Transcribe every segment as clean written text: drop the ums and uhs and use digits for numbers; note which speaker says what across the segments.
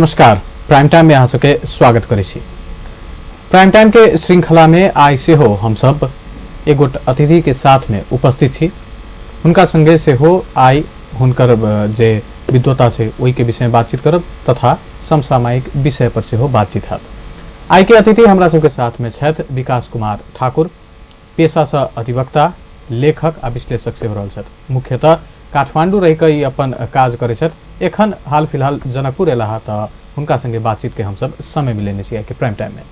Speaker 1: नमस्कार, prime time में अहाँ सबके स्वागत करै छी। प्राइम टाइम के श्रृंखला में आइ से हो हम सब एगोट अतिथि के साथ में उपस्थित छी। हुनका संगे से हो आई हुनकर जे विद्वता से ओई के विषय में बातचीत करब तथा समसामयिक विषय पर से हो बातचीत हैत। आई के अतिथि हमरा सबके साथ में छथि विकास कुमार ठाकुर, पेशा से अधिवक्ता, लेखक आ विश्लेषक से हो रहल छथि। मुख्यतः काठमांडू रहि के ई अपन काज करै छथि। एखन हाल फिलहाल जनकपुर एला त हुनका संगे बातचीत के हम सब समय मिलेने छियै के प्राइम टाइम में।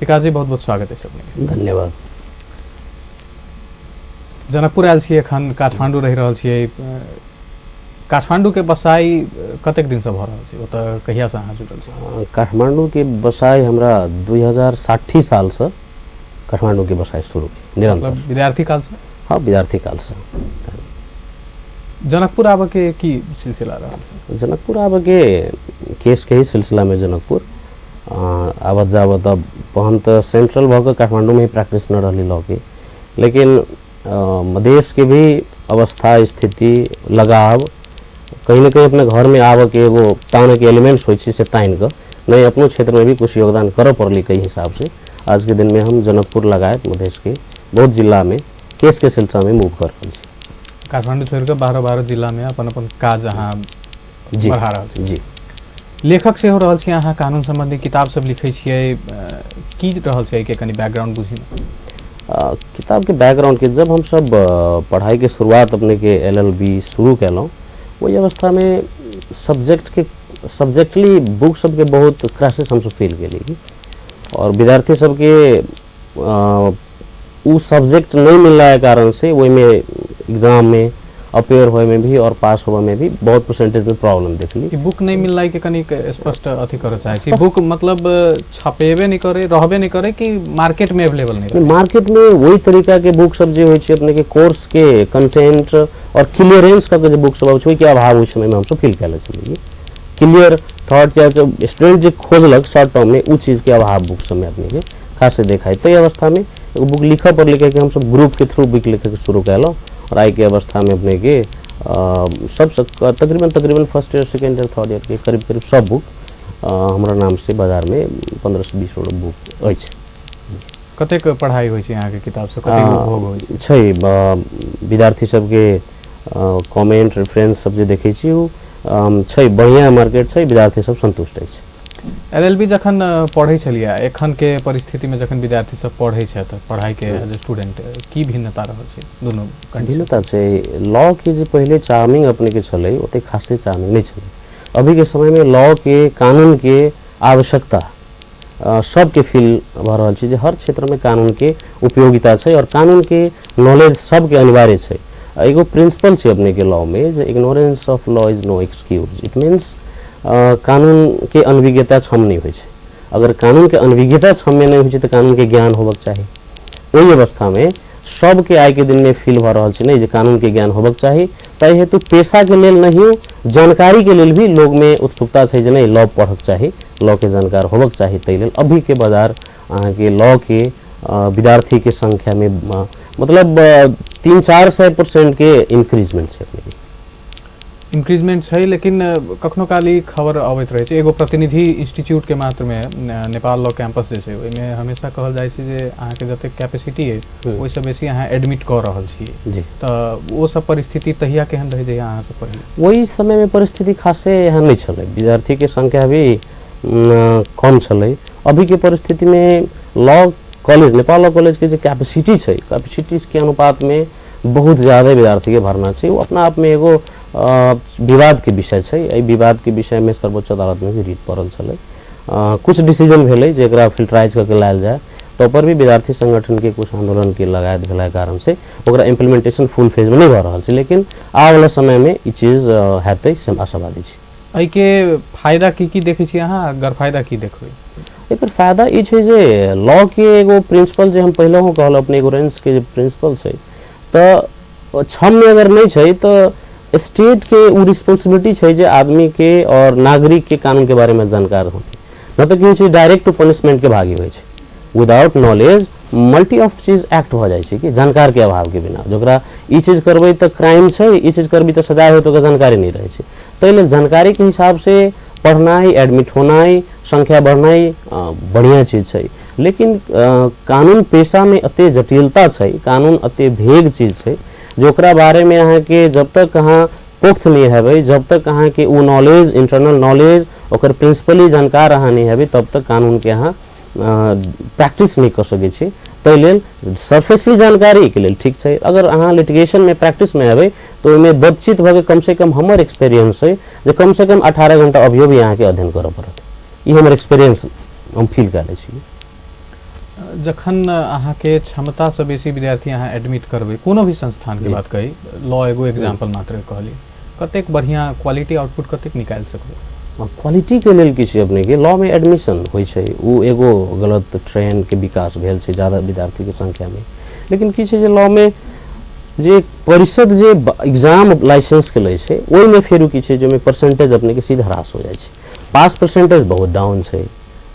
Speaker 1: विकास जी बहुत बहुत स्वागत है अपने।
Speaker 2: धन्यवाद।
Speaker 1: जनकपुर आयल छियै, एखन काठमांडू रहि रहल छियै। काठमांडू के बसाई कतेक दिन से भ रहल छै, ओतऽ कहिया से अहाँ जुटल छी?
Speaker 2: काठमांडू के बसाई हमरा 2060 साल से काठमांडू के बसाई शुरू निरंतर।
Speaker 1: मतलब विद्यार्थी काल से?
Speaker 2: हाँ, विद्यार्थी काल से।
Speaker 1: जनकपुर आबे के की सिलसिला रहा?
Speaker 2: जनकपुर आबे के केस के ही सिलसिला में जनकपुर आवत जावत अब पहन तो सेंट्रल भग काठमांडू में ही प्रैक्टिस न रही लॉ की, लेकिन मधेश के भी अवस्था स्थिति लगाव कहीं न कहीं अपने घर में आवे के एगो ताने के एलिमेंट्स हो से तान के नहीं अपनो क्षेत्र में भी कुछ योगदान कर पड़ली। कई हिसाब से आज के दिन में हम जनकपुर लगाए मधेश के बहुत जिला में केस के सिलसिला में मूव कर रहे हैं।
Speaker 1: काठमांडू छोड़ के 12 जिला में अपन अपन काज अहाँ बढ़ा रहल छी।
Speaker 2: जी,
Speaker 1: लेखक से हो रहल छी, अहाँ कानून संबंधी किताब सब लिखै छियै, की रहल छै के कनी बैकग्राउंड बुझी न।
Speaker 2: किताब के बैकग्राउंड के जब हम सब पढ़ाई के शुरुआत अपने के LLB शुरू कैलौं, वही अवस्था में सब्जेक्टली बुक सब के बहुत क्राइसिस हम सब फील केली और विद्यार्थी सब के उ सब्जेक्ट नहीं मिलने के कारण से वही में एग्जाम में अपेयर होए में भी और पास होए में भी बहुत परसेंटेज में प्रॉब्लम देखली।
Speaker 1: कि बुक नहीं मिलने के कनी स्पष्ट अथी करे चाहे छी, बुक मतलब छपेबे नहीं करे, रहबे नहीं करे कि मार्केट में अवेलेबल नहीं रहे?
Speaker 2: मार्केट में वही तरीका के बुक सब जे होय छै अपने के कोर्स के कंटेंट और क्लियरेंस का जे बुक सब होय के अभाव उस समय में हम सब फील कैले छलिए। क्लियर थॉट के स्टूडेंट जे खोजलक शॉर्ट टर्म में उ चीज के अभाव बुक सब में अपने के खास से देखाई। तो अवस्था में एगो बुक लिखा पर लिखे के हम सब ग्रुप के थ्रू बुक लिखे के शुरू कैलौं और आई के अवस्था में अपने के सब तकरीबन first year second year third year के करीब सब बुक हमारा नाम से बाजार में 15 से 20 बुक अछि।
Speaker 1: कतेक पढ़ाई होय छै यहाँ के किताब से, कतेक उपभोग होय
Speaker 2: छै? विद्यार्थी सब के कमेंट रेफरेंस सब जे देखै छी उ छै बढ़िया मार्केट छै, विद्यार्थी सब संतुष्ट अछि।
Speaker 1: LLB जखन पढ़ै छलियै, एखन के परिस्थिति में जखन विद्यार्थी सब पढ़ै छै त पढ़ाई के एज स्टूडेंट की भिन्नता रहल छै? दोनों
Speaker 2: भिन्नता छै। लॉ के जे पहले चार्मिंग अपने के चले ओते खासे चार्मिंग नहीं चले। अभी के समय में लॉ के कानून के आवश्यकता सबके फील भ रहल छै जे हर क्षेत्र में कानून के उपयोगिता छै और कानून के नॉलेज सबके अनिवार्य छै। एगो प्रिंसिपल छै अपने के लॉ में जे ignorance of law is no excuse. It means कानून के अनभिज्ञता क्षम नहीं होय छै। अगर कानून के अनभिज्ञता क्षम में नहीं होय छै तो कानून के ज्ञान होबक चाहिए। ओही अवस्था में सब के आई के दिन में फील भ रहल छै नहीं जे कानून के ज्ञान होबक चाहिए। तै हेतु पेशा के लेल नहीं जानकारी के लेल भी लोग में उत्सुकता छै जे नहीं लॉ पढ़क चाहिए, लॉ के जानकार होबक चाहिए। तै लेल अभी के बाजार अहाँ के लॉ के विद्यार्थी के संख्या में मतलब 300-400% के इंक्रीजमेंट छै।
Speaker 1: इंक्रीजमेंट है, लेकिन कखनो काली खबर अबैत रहे छै एगो प्रतिनिधि इंस्टीट्यूट के मात्र में नेपाल लॉ कैंपस जे छै ओइ में हमेशा कहल जाय छै जे अहाँ के जते कैपेसिटी है ओइ से बेसी अहाँ एडमिट कर रहल छियै जी। त वो सब परिस्थिति तहिया केहन रहे जे अहाँ से पहले?
Speaker 2: वही समय में परिस्थिति खासे यहाँ नहीं छले, विद्यार्थी के संख्या भी कम छले। अभी के परिस्थिति में law college Nepal law college के जो कैपेसिटी छै, कैपेसिटीज के अनुपात में बहुत ज़्यादा विद्यार्थी के भरना छै। वो अपना आप में एगो विवाद के विषय छै। एहि विवाद के विषय में सर्वोच्च अदालत में भी रीट पड़ल छले। कुछ डिसीजन भेलै जेकरा फिल्टराइज करके लायल जाए तो पर भी विद्यार्थी संगठन के कुछ आंदोलन के लगायत भेला कारण से ओकरा इम्प्लीमेंटेशन फुल फेज में नहीं भ रहल छै, लेकिन आने वाला समय में ई चीज हेतै से आशावादी छी।
Speaker 1: एहि के फायदा की देखे छी अहाँ, अगर फायदा की देखबै?
Speaker 2: एकर फायदा ई छै जे लॉ के एगो प्रिंसिपल जे हम पहले हो कहल अपने इग्नोरेंस के जे प्रिंसिपल छै तो क्षम में अगर नहीं छै तो स्टेट के उ रिस्पांसिबिलिटी छै जे आदमी के और नागरिक के कानून के बारे में जानकार हो, न तो कि डायरेक्ट टू पनिशमेंट के भागी होय छै। विदाउट नॉलेज मल्टी ऑफ चीज एक्ट हो जाए कि जानकार के अभाव के बिना जोकरा ई चीज करबे तो क्राइम छै, ई चीज करबी तो सजा हो तो जानकारी नहीं रहे छै। तो जानकारी के हिसाब से पढ़नाई एडमिट होनाई संख्या बढ़नाई बढ़िया चीज है, लेकिन कानून पेशा में अते जटिलता है, कानून अते भेग चीज है जोकरा बारे में अहाँ के जब तक अहाँ पुख्त नहीं है, जब तक अहाँ के वो नॉलेज इंटरनल नॉलेज ओकर प्रिंसिपली जानकार अहाँ नहीं है, तब तक कानून के अहाँ प्रैक्टिस नहीं कर सके छी। तै लेल सरफेसली जानकारी के लेल ठीक है, अगर अहाँ लिटिगेशन में प्रैक्टिस में है तो में दत्चित भगे कम से कम हमर एक्सपीरियंस है जे कम से कम 18 घंटा अभियो भी अहाँ के अध्ययन करऽ पड़त। ई हमर एक्सपीरियंस हम फील कर छी।
Speaker 1: जखन अहाँ के क्षमता से बेसी विद्यार्थी अहाँ एडमिट करबे कोनो भी संस्थान के बात कही, लॉ एगो एग्जांपल मात्र कहली, कतेक बढ़िया क्वालिटी आउटपुट कतेक निकाल सकबे?
Speaker 2: क्वालिटी के लेल किसी अपने के लॉ में एडमिशन होय छै, उ एगो गलत ट्रेंड के विकास भेल छै ज्यादा विद्यार्थी के संख्या में। लेकिन की छै जे लॉ में जे परिषद जे एग्जाम लाइसेंस के लै छै ओइ में फेरू की छै जे में परसेंटेज अपने के सीधा ह्रास हो जाय छै। पास परसेंटेज बहुत डाउन छै,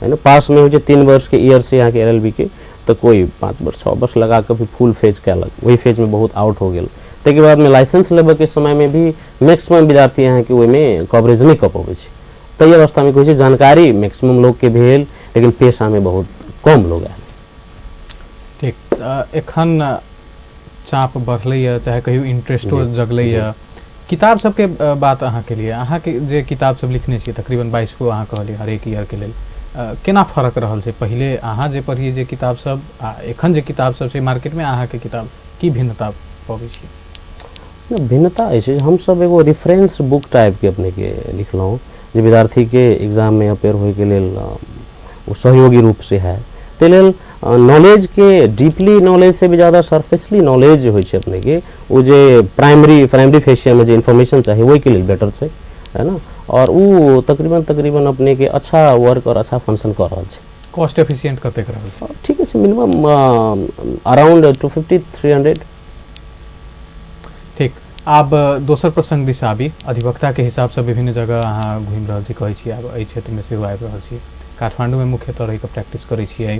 Speaker 2: है ना। पास में हो छै 3 वर्ष के ईयर से यहाँ के एलएलबी के, तो कोई 5 वर्ष 6 वर्ष लगा के भी फुल फेज कैलक, वही फेज में बहुत आउट हो गेल। ताके बाद में लाइसेंस लेबे के समय में भी मैक्सिमम विद्यार्थी यहाँ के ओइ में कवरेज नहीं कर पाबै छै। तो ये अवस्था में कोई जानकारी मैक्सिमम लोग के भेल, लेकिन पेशा में बहुत कम लोग आए।
Speaker 1: ठीक, एखन चाप बढ़लै, चाहे कहियो इंटरेस्टो जगलै। किताब सबके बात अहाँ के लिए, अहाँ के जे किताब सब लिखने छी तकरीबन 22 गो अहाँ कहलिए हर एक ईयर के लेल, केना फर्क रहल छै? पहिले अहाँ जे पढ़िए जे किताब सब आ एखन जे किताब सब छै मार्केट में, अहाँ के किताब की भिन्नता पाबै छी?
Speaker 2: भिन्नता ऐसे हम सब एगो रेफरेंस बुक टाइप के अपने के लिखलहुँ जो विद्यार्थी के एग्जाम में अपेयर होय के लेल वो सहयोगी रूप से है। ते लेल नॉलेज के डीपली नॉलेज से भी ज़्यादा सरफेसली नॉलेज हो अपने के, वो जे प्राइमरी फेशिया में जो इन्फॉर्मेशन चाहिए वही के लिए बेटर है, है ना। और वो तकरीबन अपने के अच्छा वर्क और अच्छा फंक्शन कर रहा है।
Speaker 1: कॉस्ट एफिशिएंट कतेक रहल छै?
Speaker 2: ठीक है, मिनिमम अराउंड 250-300।
Speaker 1: ठीक, आब दोसर प्रसंग दिशा आबी। अधिवक्ता के हिसाब से विभिन्न जगह अहाँ घूम रहल छी, कहै छी आब एहि क्षेत्र में सेहो आबि रहल छी। काठमांडू में मुख्यतः रहि के प्रैक्टिस करै छियै।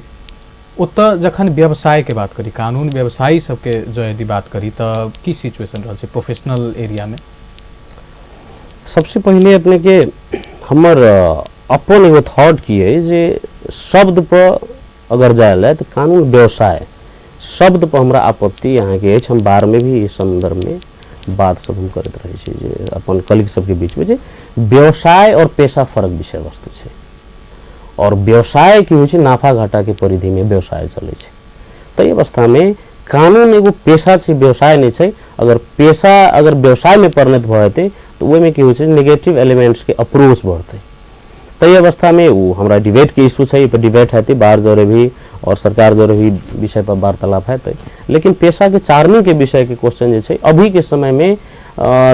Speaker 1: ओतऽ जखन व्यवसाय के बात करी, कानून व्यवसायी सबके जो यदि बात करी तऽ की सिचुएशन रहल छै प्रोफेशनल एरिया में?
Speaker 2: सबसे पहले अपने के हमर अपन एगो थॉट की है जे शब्द पर अगर जाए तो कानून व्यवसाय शब्द पर हमरा आपत्ति यहाँ के हम बार में भी इस संदर्भ में बात सब हम करते रहे छी जे अपन कलीग सबके बीच में जे व्यवसाय और पेशा फर्क विषय वस्तु है। और व्यवसाय की हो नाफा घाटा के परिधि में व्यवसाय चले छै। तो ये अवस्था में कानून एगो पेशा छै, व्यवसाय नहीं छै। अगर पेशा अगर व्यवसाय में परिणत भए तो वो में की हो नेगेटिव एलिमेंट्स के अप्रोच बढ़ते। तो ये अवस्था में वो हमारा डिबेट के इशू है, पर डिबेट है बाहर जोरे भी और सरकार जोरे भी विषय पर वार्तालाप है। लेकिन पेशा के चार्मिंग के विषय के क्वेश्चन जे अभी के समय में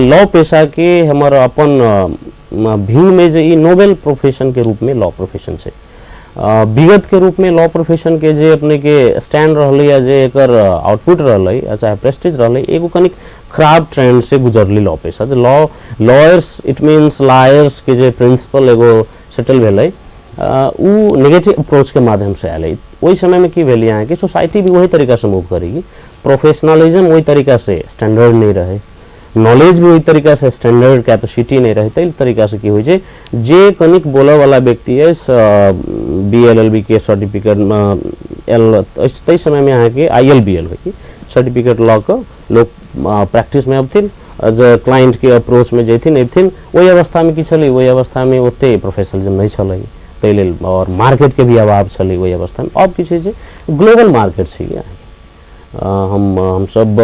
Speaker 2: लॉ पेशा के हमार अपन व्यू में जे नोबेल प्रोफेशन के रूप में लॉ प्रोफेशन है। विगत के रूप में लॉ प्रोफेशन के जे अपने के स्टैंड रहलै या जे एकर आउटपुट रहलै चाहे प्रेस्टीज रहलै, एगो कनिक खराब ट्रेंड से गुजरली लॉ पेशा। जे लॉयर्स इट मीन्स लायर्स के जे प्रिंसिपल एगो सेटल भेलै उ नेगेटिव अप्रोच के माध्यम से आयल। वही समय में की भेल यहाँ की सोसाइटी भी वही तरीका से मूव करेगी, प्रोफेशनलिज्म वही तरीका से स्टैंडर्ड नहीं रहे, नॉलेज भी वही तरीका से स्टैंडर्ड कैपेसिटी नहीं रहे। तै तरीका से की हो जे कनिक बोले वाला व्यक्ति है BLLB के सर्टिफिकेट तै समय में यहाँ के ILBL हो सर्टिफिकेट लॉ का लोग प्रैक्टिस में अबथिन, जो क्लाइंट के अप्रोच में जैथिन अबथिन। वही अवस्था में की छलै, वही अवस्था में ओते प्रोफेशनलिज्म नहीं छलै तै लेल, और मार्केट के भी अभाव छलै वही अवस्था में। अब की छै ग्लोबल मार्केट छै यहाँ हम सब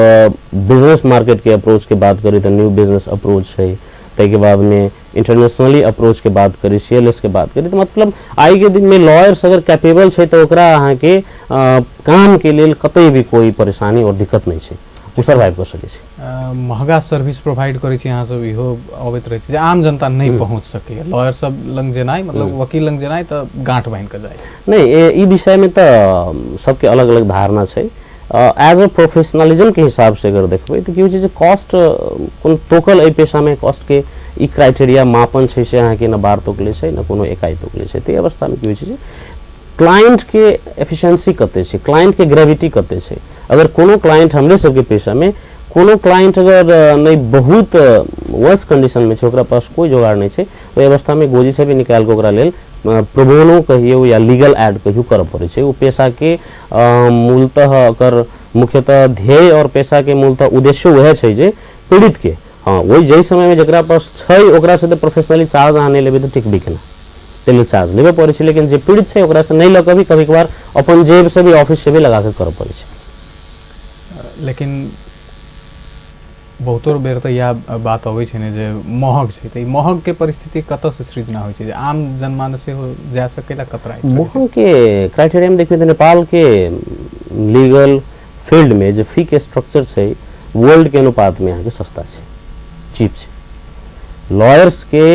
Speaker 2: बिजनेस मार्केट के अप्रोच के बात करी तो न्यू बिजनेस अप्रोच है। तै के बाद में इंटरनेशनली अप्रोच के बात करी, CLS के बात करी, तो मतलब आई के दिन में लॉयर्स अगर कैपेबल है तो ओकरा अहाँ के काम के लेल कतई भी कोई परेशानी और दिक्कत नहीं है, वो सर्वाइव कर सके छै।
Speaker 1: महंगा सर्विस प्रोवाइड करे छी, यहाँ सब इहो अबैत रहे छै जे आम जनता नहीं पहुँच सके। लॉयर सब लंग जेनाई मतलब वकील लंग जेनाई तो गांठ बांध के जाए
Speaker 2: नहीं, ई विषय में तो सबके अलग अलग धारणा है। एज अ प्रोफेशनलिज्म के हिसाब से अगर देखबै तो की हो कॉस्ट कोन तोकल ए पेशा में कॉस्ट के ई क्राइटेरिया मापन छै से अहाँ के न बार तोकले छै न कोनो इकाई तोकले छै। तो अवस्था में की हो क्लाइंट के एफिशिएंसी कते छै, क्लाइंट के ग्रेविटी कते छै। अगर कोनो क्लाइंट हमरे सबके पेशा में कोनो क्लाइंट अगर नहीं बहुत वर्स कंडीशन में छै, ओकरा पास कोई जुगाड़ नहीं छै, ओहि अवस्था में गोजी से भी निकाल के ओकरा लेल प्रोबोनो कहियो या लीगल एड कहियो कर पड़े छै। वो पेशा के मूलतः अकर मुख्यतः ध्येय और पेशा के मूलतः उद्देश्य वह छै जे पीड़ित के हाँ वही जई समय में जकरा पास छै ओकरा से प्रोफेशनली चार्ज आने लेबे तो ठीक बिकना तेल चार्ज लेबे पड़े छै, लेकिन जे पीड़ित छै ओकरा से नहीं लग भी कभी कभार अपन जेब से भी ऑफिस से भी लगा के कर पड़े छै।
Speaker 1: लेकिन बहुतो बेर तो यह बात अबै छै ने जे महग छै, तो महग के परिस्थिति कतऽ से सृजना होइ छै जे आम जनमानस से हो जा सकेला कतरा
Speaker 2: महग के क्राइटेरिया में देखिए तो नेपाल के लीगल फील्ड में जो फी के स्ट्रक्चर छै वर्ल्ड के अनुपात में यहाँ के सस्ता है, चीप है। लॉयर्स के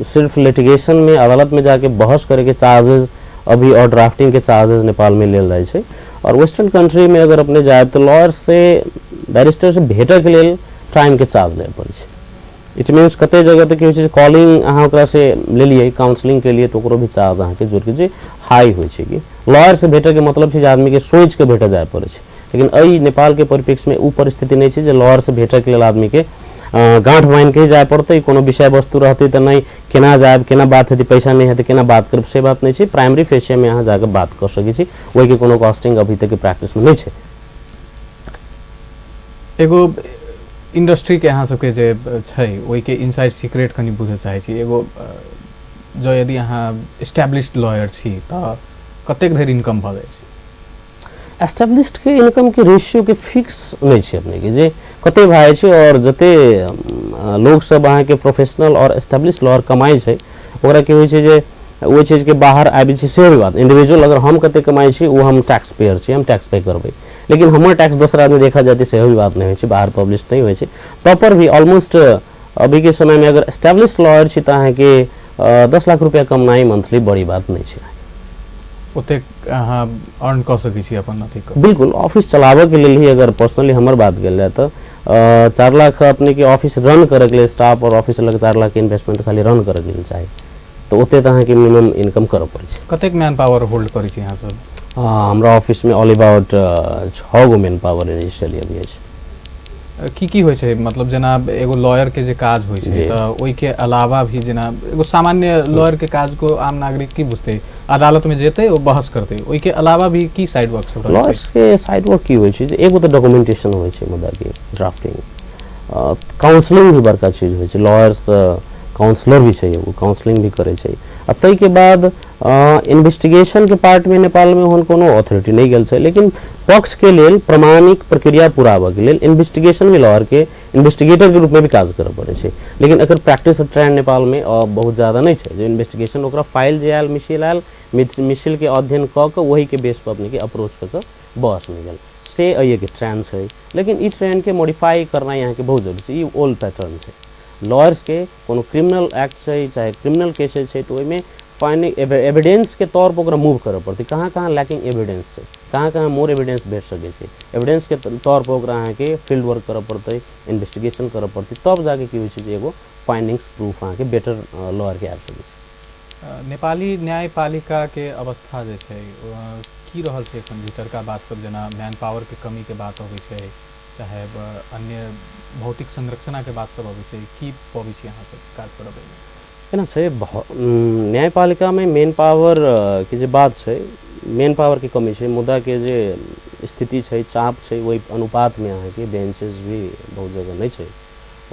Speaker 2: सिर्फ लिटिगेशन में अदालत में जाके बहस करे के चार्जेस अभी और ड्राफ्टिंग के चार्जेस नेपाल में लेल जाए छै, और वेस्टर्न कंट्री में अगर अपने जाए तो लॉयर्स से बैरिस्टर से भेटे के लिए टाइम के चार्ज ले पड़े छै। इट मीन्स कते जगह तक कि कॉलिंग अहाँ ओकरा से ले लिए काउंसलिंग के लिए तो ओकरो भी चार्ज अहाँ के जोड़ के जे हाई होइ छै कि लॉयर से भेटे के मतलब छै जे आदमी के सोच के भेटे जाए पड़े छै, लेकिन अई नेपाल के परिप्रेक्ष्य में उ परिस्थिति नहीं छै जे लॉयर से भेटे के लिए आदमी के गांठ बांध के जाए पड़ते, कोनो विषय वस्तु रहते तो नहीं केना जाए केना बात हेतै पैसा नहीं हेतै केना बात करब से बात नहीं छै। प्राइमरी फेशिया में अहाँ जाके बात कर सकै छी, वही के कोनो कॉस्टिंग अभी तक के प्रैक्टिस में नहीं छै।
Speaker 1: एगो इंडस्ट्री के अहाँ सबके जे छै ओहि के इनसाइड सीक्रेट कनी बुझे चाहे छी। एगो जो यदि अहाँ एस्टैब्लिश्ड लॉयर छी त कतेक धरि इनकम भ जाय छै?
Speaker 2: एस्टैब्लिश्ड के इनकम के रेशियो के फिक्स नहीं छै अपने के जे कते भाई छै, और जते लोग सब अहाँ के प्रोफेशनल और एस्टैब्लिश्ड लॉयर कमाई छै ओकरा के होइ छै जे वो चीज के बाहर आबि छै से भी बात इंडिविजुअल अगर हम कते कमाई छी वो हम टैक्स पेयर छी, हम टैक्स पे करबै, लेकिन हमर टैक्स दूसरा आदमी देखा जाती से भी बात नहीं होइ छै, बाहर पब्लिश नहीं होइ छै। तो पर भी ऑलमोस्ट अभी के समय में अगर एस्टैब्लिश्ड लॉयर छी त अहाँ के 10 लाख रुपया कमाई मंथली बड़ी बात नहीं छै।
Speaker 1: ओते अहाँ अर्न कर सकै छी अपन अथी कर
Speaker 2: बिल्कुल ऑफिस चलावे के लिए ही अगर पर्सनली हमर बात गेल जाए तो 4 लाख अपने के ऑफिस रन करे के लिए स्टाफ और ऑफिस लग 4 लाख के इन्वेस्टमेंट खाली रन करे के लिए चाहिए तो ओते त अहाँ के मिनिमम इनकम करे पड़े छै।
Speaker 1: कतेक मैन पावर होल्ड करै छी अहाँ सब?
Speaker 2: हमरा ऑफिस में all about 6 go man power initially अभी है।
Speaker 1: की होइ छै मतलब जेना एगो लॉयर के जे काज होइ छै त ओइ के अलावा भी जेना एगो सामान्य लॉयर के काज को आम नागरिक की बुझते अदालत में जेते वो बहस करते, ओइ के अलावा भी की साइड वर्क सब रहै छै?
Speaker 2: लॉयर्स के साइड वर्क की होइ छै जे एगो त डॉक्यूमेंटेशन होइ छै मुद्दा के ड्राफ्टिंग, काउंसलिंग भी बड़का चीज होइ छै। लॉयर्स काउंसलर भी छै, वो काउंसलिंग भी करे छै। आ तै के बाद इन्वेस्टिगेशन के पार्ट में नेपाल में होन कोनो अथॉरिटी नहीं गेल छै, लेकिन पक्ष के लेल प्रमाणिक प्रक्रिया पुरावा के लेल इन्वेस्टिगेशन में लॉयर के इन्वेस्टिगेटर के रूप में भी काज करे पड़े छै, लेकिन एकर प्रैक्टिस ट्रेंड नेपाल में बहुत ज्यादा नहीं छै। जो इन्वेस्टिगेशन ओकरा फाइल जे आयल मिशिल के अध्ययन क के वही के बेस पर अपने के अप्रोच क के बहस में गेल से अये के ट्रेंड छै, लेकिन ई ट्रेंड के मॉडिफाई करना यहाँ के बहुत जरूरी छै। ई ओल्ड पैटर्न छै। लॉयर्स के कोनो क्रिमिनल एक्ट छै चाहे क्रिमिनल केसेस छै तो ओइमे फाइंडिंग एविडेंस के तौर पर ओकरा मूव करे पड़ते, कहाँ कहाँ लैकिंग एविडेंस छै, कहाँ कहाँ मोर एविडेंस भेट सके छै, एविडेंस के तौर पर ओकरा अहाँ के फील्ड वर्क करे पड़ते, इन्वेस्टिगेशन करे पड़ते, तब जाके की होइ छै जे एगो फाइंडिंग्स प्रूफ अहाँ के बेटर लॉयर के आबि सके छै।
Speaker 1: नेपाली न्यायपालिका के अवस्था जे छै की रहल छै एखन भीतरका बात सब, जेना मैन पावर के कमी के बात अबै छै चाहे अन्य भौतिक संरचना के बात सब अबै छै, की पबै छी अहाँ सब काज करबै?
Speaker 2: एना छै न्यायपालिका में मेन पावर के जे बात छै, मेन पावर के कमी छै, मुद्दा के जे स्थिति छै चाप छै वही अनुपात में अहाँ के बेंचेस भी बहुत जगह नहीं छै,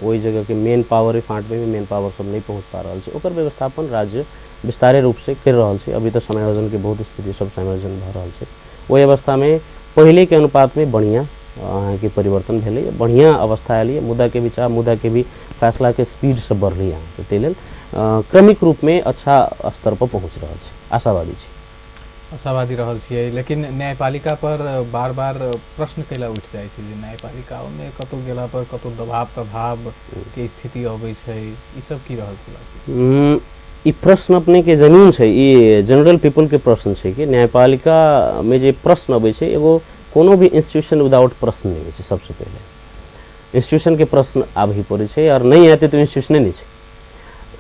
Speaker 2: वही जगह के मेन पावर फाँट में भी मेन पावर सब नहीं पहुँच पा रहा है। ओकर व्यवस्थापन राज्य विस्तारे रूप से कर रहा है। अभी तो समायोजन के बहुत स्थिति सब समायोजन भ रहा है। वही अवस्था में पहले के अनुपात में बढ़िया अहाँ के परिवर्तन भेलै, बढ़िया अवस्था आयल है। मुद्दा के विचार मुद्दा के भी फैसला के स्पीड से बढ़ रही है, ताहि लेल क्रमिक रूप में अच्छा स्तर पर पहुँच रहा है। आशावादी छै,
Speaker 1: आशावादी रहल छियै, लेकिन न्यायपालिका पर बार बार प्रश्न कैला उठ जाइ छै जे न्यायपालिका में कतौ गेला पर कतौ दबाव प्रभाव के स्थिति अबै छै, ई सब की रहल छै?
Speaker 2: ई प्रश्न अपने के जमीन छै, ई जनरल पीपल के प्रश्न छै कि न्यायपालिका में जे प्रश्न अबै छै एगो कोनो भी इंस्टीट्यूशन विदाउट प्रश्न नहीं है। सबसे पहले इंस्टीट्यूशन के प्रश्न आबही पड़े छै, और नहीं आते तो इंस्टीट्यूशन नहीं है।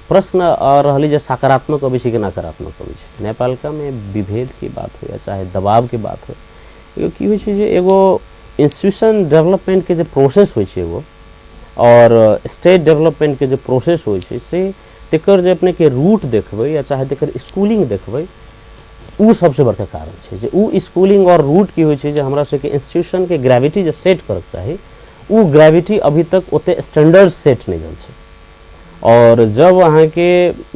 Speaker 2: प्रश्न रहली जे सकारात्मक अबै छै कि नकारात्मक अबै छै। न्यायपालिका में विभेद की बात हो या चाहे दबाव के बात हो, एगो की होइ छै जे एगो इंस्टीट्यूशन डेवलपमेंट के जो प्रोसेस होइ छै एगो और स्टेट डेवलपमेंट के जो प्रोसेस होइ छै से तेकर जे अपने के रूट देखबै या चाहे तेकर स्कूलिंग देखबै उ सबसे बड़का कारण छै जे उ स्कूलिंग और रूट की होइ छै जे हमरा सबके इंस्टीट्यूशन के ग्रेविटी जे सेट करक चाही उ ग्रेविटी अभी तक ओते स्टैंडर्ड सेट नहीं भेल छै। और जब अहाँ के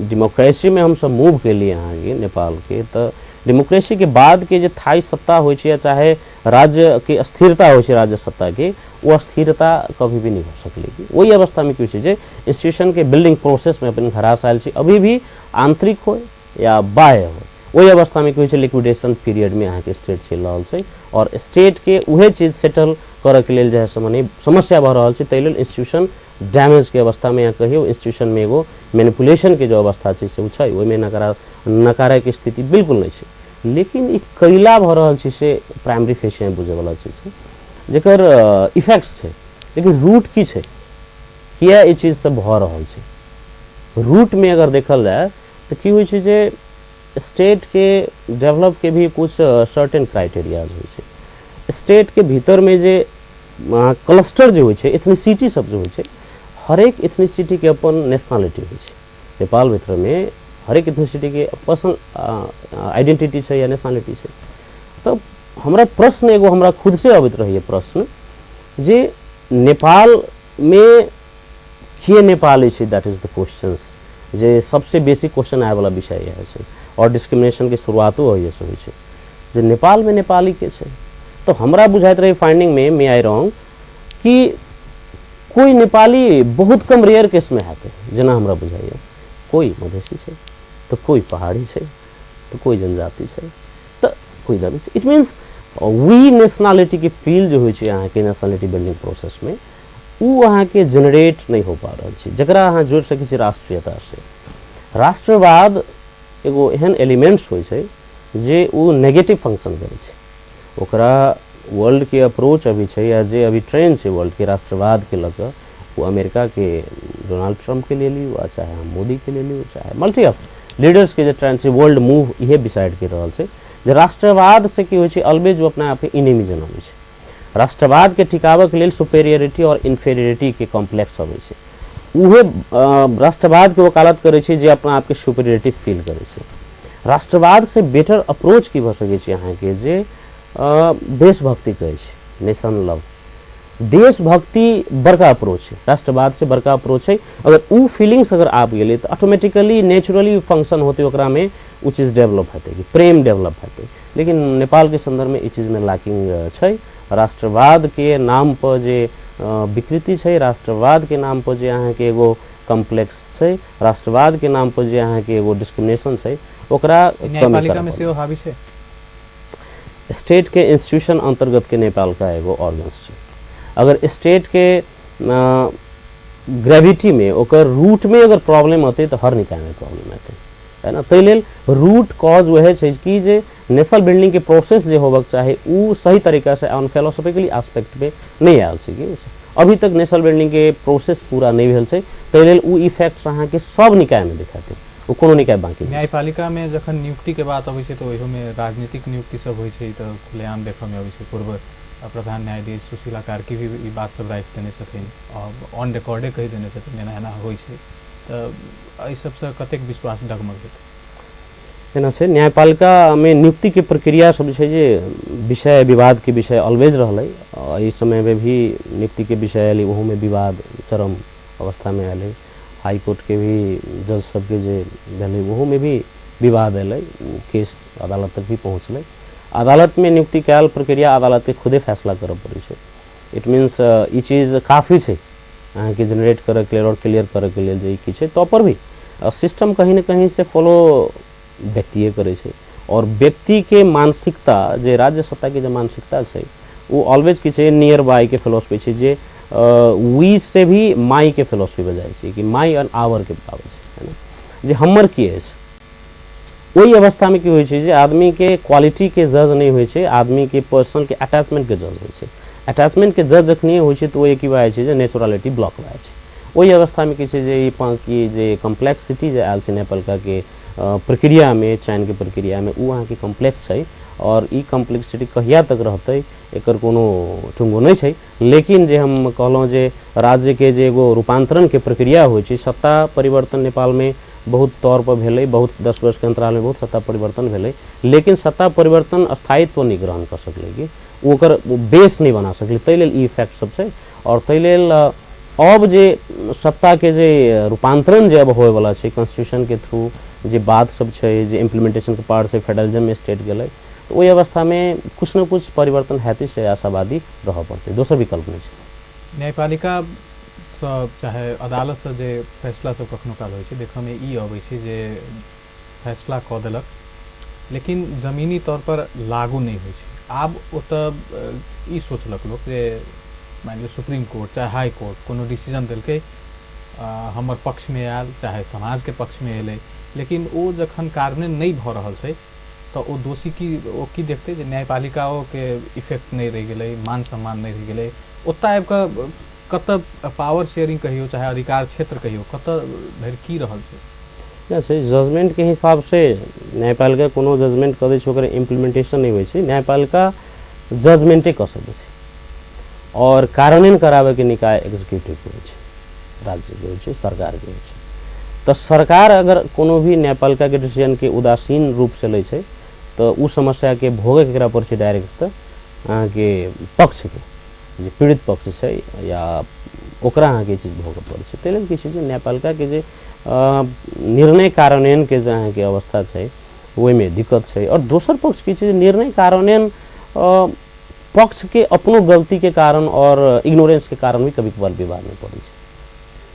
Speaker 2: डेमोक्रेसी में हम सब मूव के लिए अहाँ के नेपाल के तो डेमोक्रेसी के बाद के जे थाई सत्ता होइ छै या चाहे राज्य के अस्थिरता होइ छै राज्य सत्ता के वो अस्थिरता कभी भी नहीं हो सकले। वही अवस्था में की छै जे इंस्टीट्यूशन के बिल्डिंग प्रोसेस में अपन हरास आयल छै अभी भी आंतरिक हो या बाह्य हो वही अवस्था में की छै लिक्विडेशन पीरियड में अहाँ के स्टेट चल रहल छै और स्टेट के उहे चीज सेटल करे के लेल जे समस्या भ रहल छै तै लेल इंस्टीट्यूशन डैमेज के अवस्था में या कहियो इंस्टीट्यूशन में एगो मैनिपुलेशन के जो अवस्था छै से छै ओहि में नकारा के स्थिति बिल्कुल नहीं छै। लेकिन ई कैला भ रहल छै से प्राइमरी फेस में बुझे वाला चीज छै जेकर इफेक्ट्स छै लेकिन रूट की छै किया ई चीज सब भ रहल छै। रूट में अगर देखल जाए तो की होइ छै जे स्टेट के डेवलप के भी कुछ सर्टेन क्राइटेरियाज होइ छै। स्टेट के भीतर में जे क्लस्टर जो होइ छै एथनिसिटी सब जो होइ छै हर एक एथनिसिटी के अपन नेशनलिटी होइ छै। नेपाल भीतर में हर एक एथनिसिटी के पर्सनल आइडेंटिटी छै या नेशनलिटी छै। तो हमरा प्रश्न एगो हमरा खुद से अबैत रहिए प्रश्न जे नेपाल में के नेपाली छै दैट इज द क्वेश्चंस जे सबसे बेसिक क्वेश्चन आए वाला विषय यह है और डिस्क्रिमिनेशन के शुरुआतो होइ छै जे नेपाल में नेपाली के छै। तो हमरा बुझाइत रही फाइंडिंग में मे आई रॉन्ग कि कोई नेपाली बहुत कम रेयर केस में हेतै जेना हमरा बुझाइए कोई मधेसी छै तो कोई पहाड़ी छै तो कोई जनजाति छै तो कोई दलित। इट मीन्स वी नेशनलिटी के फील जो होइ छै अहाँ के नेशनलिटी बिल्डिंग प्रोसेस में उ अहाँ के जनरेट नहीं हो पा रहल छै जकरा अहाँ जोड़ सकै छी राष्ट्रीयता से। राष्ट्रवाद एगो एहन एलिमेंट्स होइ छै जे उ नेगेटिव फंक्शन करे छै ओकरा वर्ल्ड के अप्रोच अभी छै या जे अभी ट्रेंड छै वर्ल्ड के राष्ट्रवाद के लग वो अमेरिका के डोनाल्ड ट्रंप के ले लियो चाहे हम मोदी के ले लियो चाहे मल्टी ऑफ लीडर्स के जो ट्रेंड से वर्ल्ड मूव इहे डिसाइड कर रहल छै जे राष्ट्रवाद से की होइ छै ऑलवेज वो अपना आप के इनेमी जनाबै छै। राष्ट्रवाद के टिकाबे के लेल सुपेरियरिटी और इन्फेरियरिटी के कॉम्प्लेक्स अबै छै उहे राष्ट्रवाद के वकालत करे छै जे अपना आप के सुपेरियरिटी फील करे छै। राष्ट्रवाद से बेटर अप्रोच की भ सकै छै अहाँ के जे देशभक्ति कहे छै नेशन लव देशभक्ति बड़का अप्रोच है राष्ट्रवाद से बड़का अप्रोच है। अगर उ फीलिंग्स अगर आप गेले तो ऑटोमेटिकली नेचुरली फंक्शन होते ओकरा में उ चीज डेवलप हेतै कि प्रेम डेवलप हेतै। लेकिन नेपाल के संदर्भ में इ चीज में लैकिंग छै। राष्ट्रवाद के नाम पर जे विकृति छै राष्ट्रवाद के नाम पर जे अहाँ के एगो कॉम्प्लेक्स छै राष्ट्रवाद के नाम पर जे अहाँ के एगो डिस्क्रिमिनेशन छै ओकरा
Speaker 1: न्यायपालिका में सेहो हावी छै।
Speaker 2: स्टेट के इंस्टीट्यूशन अंतर्गत के नेपाल का एगो ऑर्गन्स छै। अगर स्टेट के ग्रेविटी में ओकर रूट में अगर प्रॉब्लम होते तो हर निकाय में प्रॉब्लम हेतै है ना। तै लेल रूट कॉज वह छै कि जे नेशनल बिल्डिंग के प्रोसेस जे होबक चाहे उ सही तरीका से ऑन फिलोसॉफिकली एस्पेक्ट पे नहीं आयल छै कि अभी तक नेशनल बिल्डिंग के प्रोसेस पूरा नहीं भेल छै। तै लेल उ इफेक्ट्स अहाँ के सब निकाय में दिखाते वो कोनो निकाय बाकी
Speaker 1: न्यायपालिका में जखन नियुक्ति के बात अबै छै तो ओहियो में राजनीतिक नियुक्ति सब होइ छै तो खुलेआम देखै में अबै छै। पूर्व प्रधान न्यायाधीश सुशीला कार्की भी ई बात सब राखि देने छथिन ऑन रिकॉर्डे कहि देने छथिन एना एना होइ छै तो एहि सबसे कतेक विश्वास डगमग हेतै
Speaker 2: एना छै। न्यायपालिका में नियुक्ति के प्रक्रिया सब छै जे विषय विवाद के विषय ऑलवेज रहलै एहि समय में भी नियुक्ति के विषय एलै ओहो में विवाद चरम अवस्था में एलै। हाई कोर्ट के भी जज सबके जे भेलै ओहो में भी विवाद एलै केस अदालत तक भी पहुँचलै। अदालत में नियुक्ति कैल प्रक्रिया अदालत के खुदे फैसला करऽ पड़ै छै। इट मीन्स ई चीज काफ़ी छै अहाँ के जनरेट करे के लेल और क्लियर करे के लेल जे की छै तो पर भी सिस्टम कहीं न कहीं से फॉलो व्यक्तिए करे छै और व्यक्ति के मानसिकता जे राज्य सत्ता के जो मानसिकता छै वो ऑलवेज की छै नियर बाय के फिलोसफी छै जे वी से भी माई के फिलोसफी बजाय छै कि माई एंड आवर के आबै छै है ना जे हमर की अछि। वही अवस्था में की होइ छै जे आदमी के क्वालिटी के जज नहीं होइ छै आदमी के पर्सन के अटैचमेंट के जज होइ छै। अटैचमेंट के जज जखनी होइ छै तो वो एक बात छै जे नेचुरलिटी ब्लॉक भए छै। वही अवस्था में की छै जे ई जे कॉम्प्लेक्सिटी जे आयल छै नेपालका के प्रक्रिया में चयन के प्रक्रिया में उ अहाँ के कॉम्प्लेक्स छै और ई कॉम्प्लेक्सिटी कहिया तक रहते एकर कोनो ठुंगो नहीं छै। लेकिन जे हम कहलहुँ जे राज्य के जे एगो रूपांतरण के प्रक्रिया होइ छै, सत्ता परिवर्तन नेपाल में बहुत तौर पर भेलै, बहुत 10 वर्ष के अंतराल में बहुत सत्ता परिवर्तन भेलै, लेकिन सत्ता परिवर्तन स्थायित्व नहीं ग्रहण कर सकलै कि ओकर बेस नहीं बना सकलै, ताहि लेल ई इफेक्ट सब छै। और ताहि लेल अब जे सत्ता के जे रूपांतरण जे अब होए वाला छै कॉन्स्टिट्यूशन के थ्रू जे बात सब छै, जे इम्प्लीमेंटेशन के पार्ट से फेडरलिज्म में स्टेट गेलै, तो ओहि अवस्था में कुछ न कुछ परिवर्तन हेतै से आशावादी रह पड़तै, दोसर विकल्प नहीं छै।
Speaker 1: न्यायपालिका सब चाहे अदालत से जे फैसला सब कखनो काल होइ छै, देखऽ में ई अबै छै जे फैसला कऽ देलक लेकिन जमीनी तौर पर लागू नहीं होइ छै। आब ओतऽ ई सोचलक लोग जे मान लिअ सुप्रीम कोर्ट चाहे हाई कोर्ट कोनो डिसीजन देलकै, हमर पक्ष में आयल चाहे समाज के पक्ष में एलै, लेकिन ओ जखन कार्यान्वयन नहीं भऽ रहल छै तो ओ दोषी की देखते जे न्यायपालिकाओं के इफेक्ट नहीं रह गेलै, मान सम्मान नहीं रह गेलै, ओतऽ आबि कऽ कतऽ पावर शेयरिंग कहियो चाहे अधिकार क्षेत्र कहियो कतऽ धरि की रहल छै।
Speaker 2: छै जजमेंट के हिसाब से न्यायपालिका कोनो जजमेंट करै छै ओकर इम्प्लीमेंटेशन नहीं होइ छै, न्यायपालिका जजमेंटे कऽ सकै छै और कार्यान्वयन कराबे के निकाय एग्जीक्यूटिव के होइ छै, राज्य के होइ छै, सरकार के होइ छै। तो सरकार अगर कोनो भी न्यायपालिका के डिसीजन के उदासीन रूप से लै छै तो उ समस्या के भोगे केकरा पर छै, डायरेक्ट अहाँ के पक्ष के जे पीड़ित पक्ष छै या ओकरा अहाँ के चीज भोगे पड़ै छै। ताहि लेल किछु न्यायपालिका के जे निर्णय कार्यान्वयन के जे अहाँ के अवस्था छै ओहि में दिक्कत छै। और दोसर पक्ष की छै निर्णय कार्यान्वयन पक्ष के अपनो गलती के कारण और इग्नोरेंस के कारण भी कभी कभार विवाद में पड़े छै।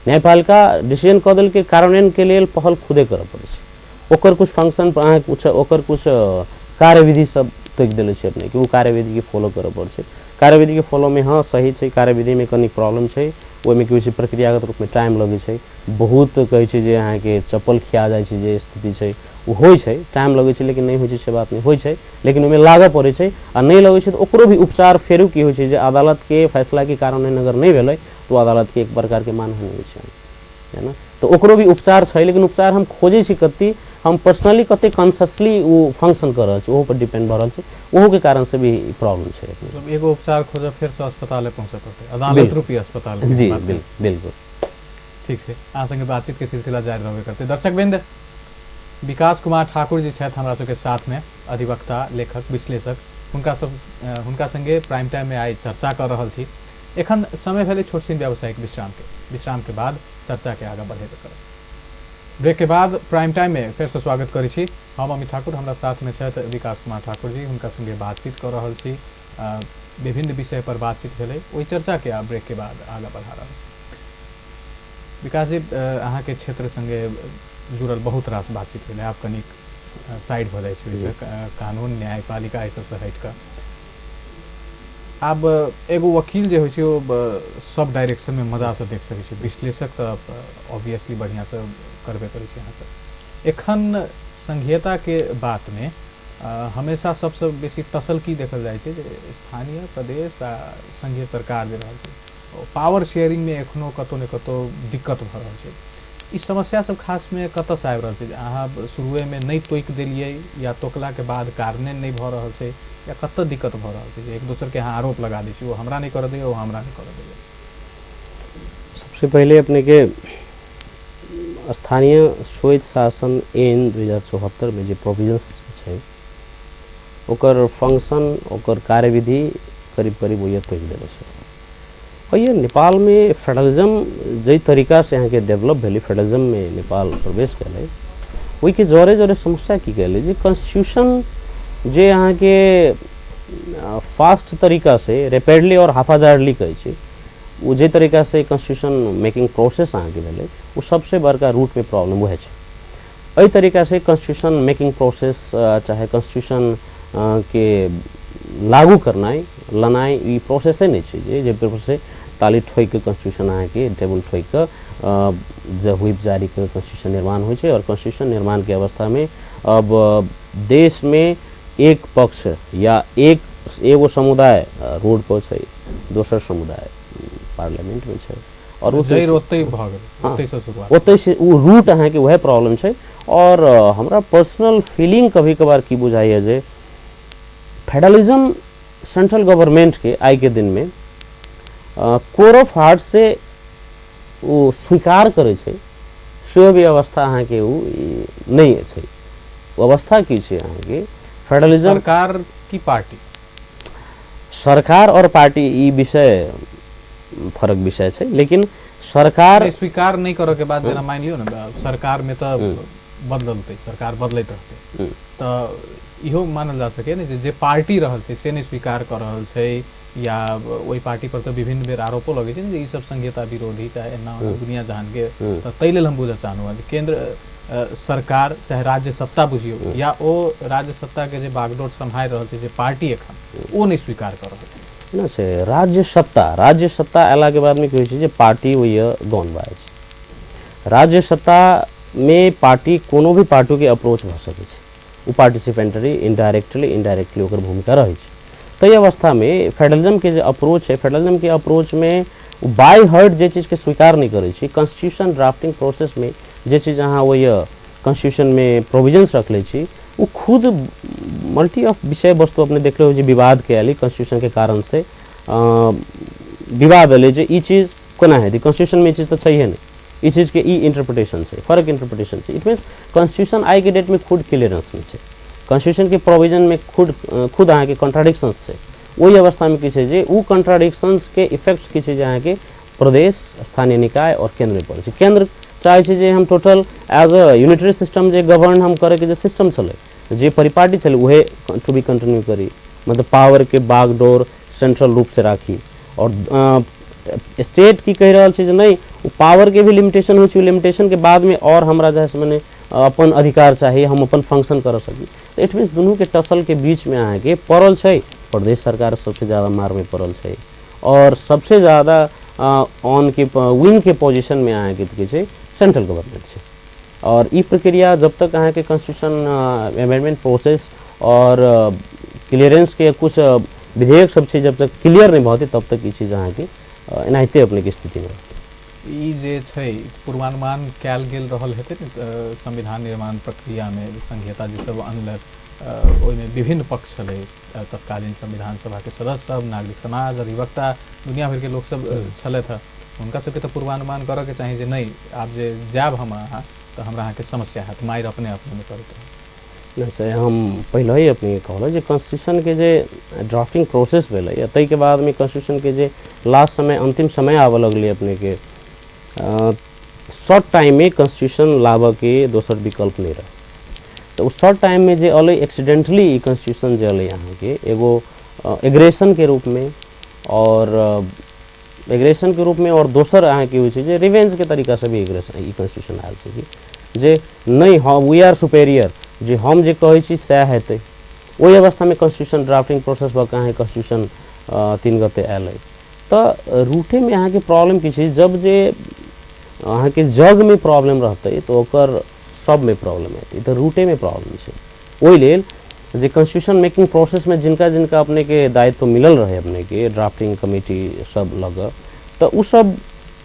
Speaker 2: न्यायपालिका डिसीजन कऽ देल के कार्यान्वयन के लिए पहल खुदे करऽ पड़े छै, ओकर कुछ फंक्शन पर अहाँ कुछ ओकर कुछ कार्यविधि सब तोकि देले छै अपने कि वो कार्यविधि के फॉलो करऽ पड़े छै। कार्यविधि के फॉलो में हाँ सही छै, कार्यविधि में कनी प्रॉब्लम छै, ओहि में कि प्रक्रियागत रूप में टाइम लगे छै, बहुत कहै छै जे अहाँ के चप्पल खिया जाइ छै जे स्थिति छै वो होइ छै, टाइम लगे छै लेकिन नहीं होइ छै से बात नहीं होइ छै, लेकिन ओहि में लागऽ पड़े छै आ नहीं लगे छै तो ओकरो भी उपचार फेरू की होइ छै जे अदालत के फैसला के कारण अगर नहीं भेलै तो अदालत के एक प्रकार के मानहानि होइ छै, है ना। तो ओकरो भी उपचार छै, लेकिन उपचार हम खोजे छी कति हम पर्सनली कते कॉन्शियसली वो फंक्शन कर रहल छै ओहो पर डिपेंड भऽ रहल छै, ओहो के कारण से भी प्रॉब्लम छै।
Speaker 1: मतलब एगो उपचार खोजब फिर से अस्पताल पहुंचत होते, अदालत रूपी अस्पताल।
Speaker 2: जी बिल्कुल
Speaker 1: ठीक है, अहाँ संगे बातचीत के सिलसिला जारी रहबे करते। दर्शक बिंद विकास कुमार ठाकुर जी छथि हमरा सबके साथ में, अधिवक्ता, लेखक, विश्लेषक, हुनका संगे प्राइम टाइम में आई चर्चा कर रहल छी। एखन समय भेलै छोट छीन व्यावसायिक विश्राम के बाद चर्चा के आगे बढ़ेबे करब। ब्रेक के बाद प्राइम टाइम में फिर से स्वागत करै छी। हम अमित ठाकुर, हमरा साथ में छथि विकास कुमार ठाकुर जी, हुनका संगे बातचीत कर रहल छी। विभिन्न विषय पर बातचीत भेलै, ओहि चर्चा के आब ब्रेक के बाद आगे बढ़ा रहल छी। विकास जी, अहाँ के क्षेत्र संगे जुड़ल बहुत रास बातचीत भेलै, आब कनिक साइड भऽ जाइ छै विषय कानून न्यायपालिका एहि सबसँ हटि कऽ। आब एगो वकील जे होइ छै ओ सब डायरेक्शन में मजा से देख सकै छै, विश्लेषक तऽ ऑब्वियसली बढ़िया से करबे करै छै अहाँ सब। एखन संघीयता के बात में हमेशा सबसे बेसी टसल की देखल जाइ छै जे स्थानीय प्रदेश आ संघीय सरकार जे रहल छै पावर शेयरिंग में एखनो कतौ ने कतौ दिक्कत भऽ रहल छै। ई समस्या सब खास में कतऽ से आबि रहल छै जे अहाँ शुरुए में नहीं तोकि देलियै या तोकला के बाद कार्यान्वयन नहीं भऽ रहल छै, या कतऽ दिक्कत भऽ रहल छै जे एक दोसर के अहाँ आरोप लगा दै छी वो हमरा नहीं कर दैए वो हमरा नहीं कर दैए।
Speaker 2: सबसे पहले अपने के स्थानीय स्वैत शासन ऐन 2074 में जो प्रोविजंस छै ओकर फंक्शन ओकर कार्यविधि करीब करीब वही तोकि देले छै। और ये नेपाल में फेडरलिज्म जै तरीका से यहाँ के डेवलप भेलै, फेडरलिज्म में नेपाल प्रवेश कैले, वही के जोरे जोरे समस्या की कैले जे कॉन्स्टिट्यूशन जे यहाँ के फास्ट तरीका से रैपिडली और हाफाजार्डली कहै छै वो जे तरीका से कॉन्स्टिट्यूशन मेकिंग प्रोसेस अहाँ के भेलै वो सबसे बड़का रूट में प्रॉब्लम वह छै। एहि तरीका से कॉन्स्टिट्यूशन मेकिंग प्रोसेस चाहे कॉन्स्टिट्यूशन के लागू करनाई लनाई ई प्रोसेसे नहीं छै जे पर से ताली ठोक के कॉन्स्टिट्यूशन अहाँ के टेबल ठोक के जब व्हिप जारी कर कॉन्स्टिट्यूशन निर्माण हो छै। और कॉन्स्टिट्यूशन निर्माण के अवस्था में अब देश में एक पक्ष या एगो समुदाय रोड पर छै, दोसर समुदाय पार्लियामेंट में छै और ओतै से वो रूट अहाँ के वह प्रॉब्लम छै। और हमरा पर्सनल फीलिंग कभी कभार की बुझाइए जे फेडरलिज्म सेंट्रल गवर्नमेंट के आई के दिन में कोर ऑफ हार्ट से वो स्वीकार करे छे से भी अवस्था अहाँ के वो नहीं है। वो अवस्था की छे अहाँ के फेडरलिज्म
Speaker 1: सरकार की पार्टी
Speaker 2: सरकार और पार्टी ई विषय फरक विषय छे, लेकिन सरकार
Speaker 1: नहीं, स्वीकार नहीं करो के बाद जेना मान लियो ना सरकार में तो बदलते सरकार बदलते रहते तो इहो मानल जा सके ने जे पार्टी रहल छे से नहीं स्वीकार कर रहल छे या वही पार्टी पर तो विभिन्न बेर आरोपो लगे छे जे ई सब संहिता विरोधी चाहे एना दुनिया जहान के तो तै लेल हम बुझ चाहनु केंद्र सरकार चाहे राज्य सत्ता बुझियो या ओ राज्य सत्ता के जे बागडोर संभाल रहल छे जे पार्टी एखन ओ नहीं स्वीकार कर रहल छे
Speaker 2: ना से राज्य सत्ता अला के बाद में कहे जे पार्टी वही गौन बाय छे। राज्य सत्ता में पार्टी कोनो भी पार्टी के अप्रोच भ सके छे, वो पार्टिसिपेंटरी इनडायरेक्टली ओकर भूमिका रहे छे। तो ये अवस्था में फेडरलिज्म के जो अप्रोच है, फेडरलिज्म के अप्रोच में बाय हार्ट जे चीज के स्वीकार नहीं करे छे। कॉन्स्टिट्यूशन ड्राफ्टिंग प्रोसेस में जे चीज अहाँ वही कॉन्स्टिट्यूशन में प्रोविजन्स रख ले छी वो खुद मल्टी ऑफ विषय वस्तु अपने देख लो विवाद के आली कॉन्स्टिट्यूशन के कारण से विवाद अले जे ई चीज कोना है कॉन्स्टिट्यूशन में चीज तो चाहिए नहीं, ई चीज के ई इंटरप्रिटेशन से फर्क इंटरप्रिटेशन से इट मीन्स कॉन्स्टिट्यूशन आई के डेट में खुद क्लियरेंस नहीं है, कॉन्स्टिट्यूशन के प्रोविजन में खुद अहाँ के कॉन्ट्राडिक्शंस से वही अवस्था में किसी जे वो कॉन्ट्राडिक्शंस के इफेक्ट्स किसी जे अहाँ के प्रदेश स्थानीय निकाय और केंद्र में पड़े। केंद्र चाहे छे जे हम total as a unitary system जे गवर्न हम करे के जे सिस्टम चले जे परिपाटी चले उहे टू बी कंटिन्यू करी, मतलब पावर के बागडोर सेंट्रल रूप से राखी और स्टेट की कह रहा छे जे नहीं वो पावर के भी लिमिटेशन हो छै, लिमिटेशन के बाद में और हमरा जैसे मैंने अपन अधिकार चाहिए हम अपन फंक्शन कर सकी। तो इट मीन्स दोनों के टसल के बीच में अहाँ के पड़ल छै प्रदेश सरकार सबसे ज़्यादा मार में पड़ल छै और सबसे ज़्यादा ऑन के विन के पोजीशन में अहाँ के छै सेंट्रल गवर्नमेंट छै। और ई प्रक्रिया जब तक अहाँ के कॉन्स्टिट्यूशन अमेंडमेंट प्रोसेस और क्लियरेंस के कुछ विधेयक सब छै जब तक क्लियर नहीं होते तब तक ई चीज़ अहाँ के एनाहिते अपने की स्थिति में
Speaker 1: ई जे छै पूर्वानुमान कैल गेल रहल हेतै संविधान निर्माण प्रक्रिया में संहिता जे सब अनलक ओहिमे विभिन्न पक्ष छलै तत्कालीन संविधान सभा के सदस्य सब नागरिक समाज अधिवक्ता दुनिया भर के लोग सब छलथि हुनका सबके तो पूर्वानुमान करऽ के चाही जे नहीं आब जे जाब हम अहाँ तो हमरा अहाँ के समस्या हैत मारि अपने में करत
Speaker 2: नहीं से हम पहले ही अपने कहल जे कॉन्स्टिट्यूशन के जे ड्राफ्टिंग प्रोसेस भेलै तै के बाद में कॉन्स्टिट्यूशन के जे लास्ट समय अंतिम समय आवे लगलै अपने के शॉर्ट टाइम में कॉन्स्टिट्यूशन लाबऽ के दोसर विकल्प नहीं रहे। तो उस शॉर्ट टाइम में जे अलै एक्सीडेंटली कॉन्स्टिट्यूशन जे अलै यहाँ के एगो एग्रेशन के रूप में और एग्रेशन के रूप में और दोसर अहाँ के होइ छै जे रिवेंज के तरीका से भी एग्रेशन ई कॉन्स्टिट्यूशन आयल छै कि जे नहीं हम वी आर सुपेरियर जे हम जे कहै छी सएह हेतै। ओहि अवस्था में कॉन्स्टिट्यूशन ड्राफ्टिंग प्रोसेस भऽ कऽ अहाँ कॉन्स्टिट्यूशन 3 गते आयल अइ तो रूटे में अहाँ के प्रॉब्लम की छै जब जे अहाँ के जग में प्रॉब्लम रहते तो ओकर सब में प्रॉब्लम हेतै तो रूटे में प्रॉब्लम छै। ओहि लेल जे कॉन्स्टिट्यूशन मेकिंग प्रोसेस में जिनका जिनका अपने के दायित्व मिलल रहे अपने के ड्राफ्टिंग कमेटी सब लग तो उ सब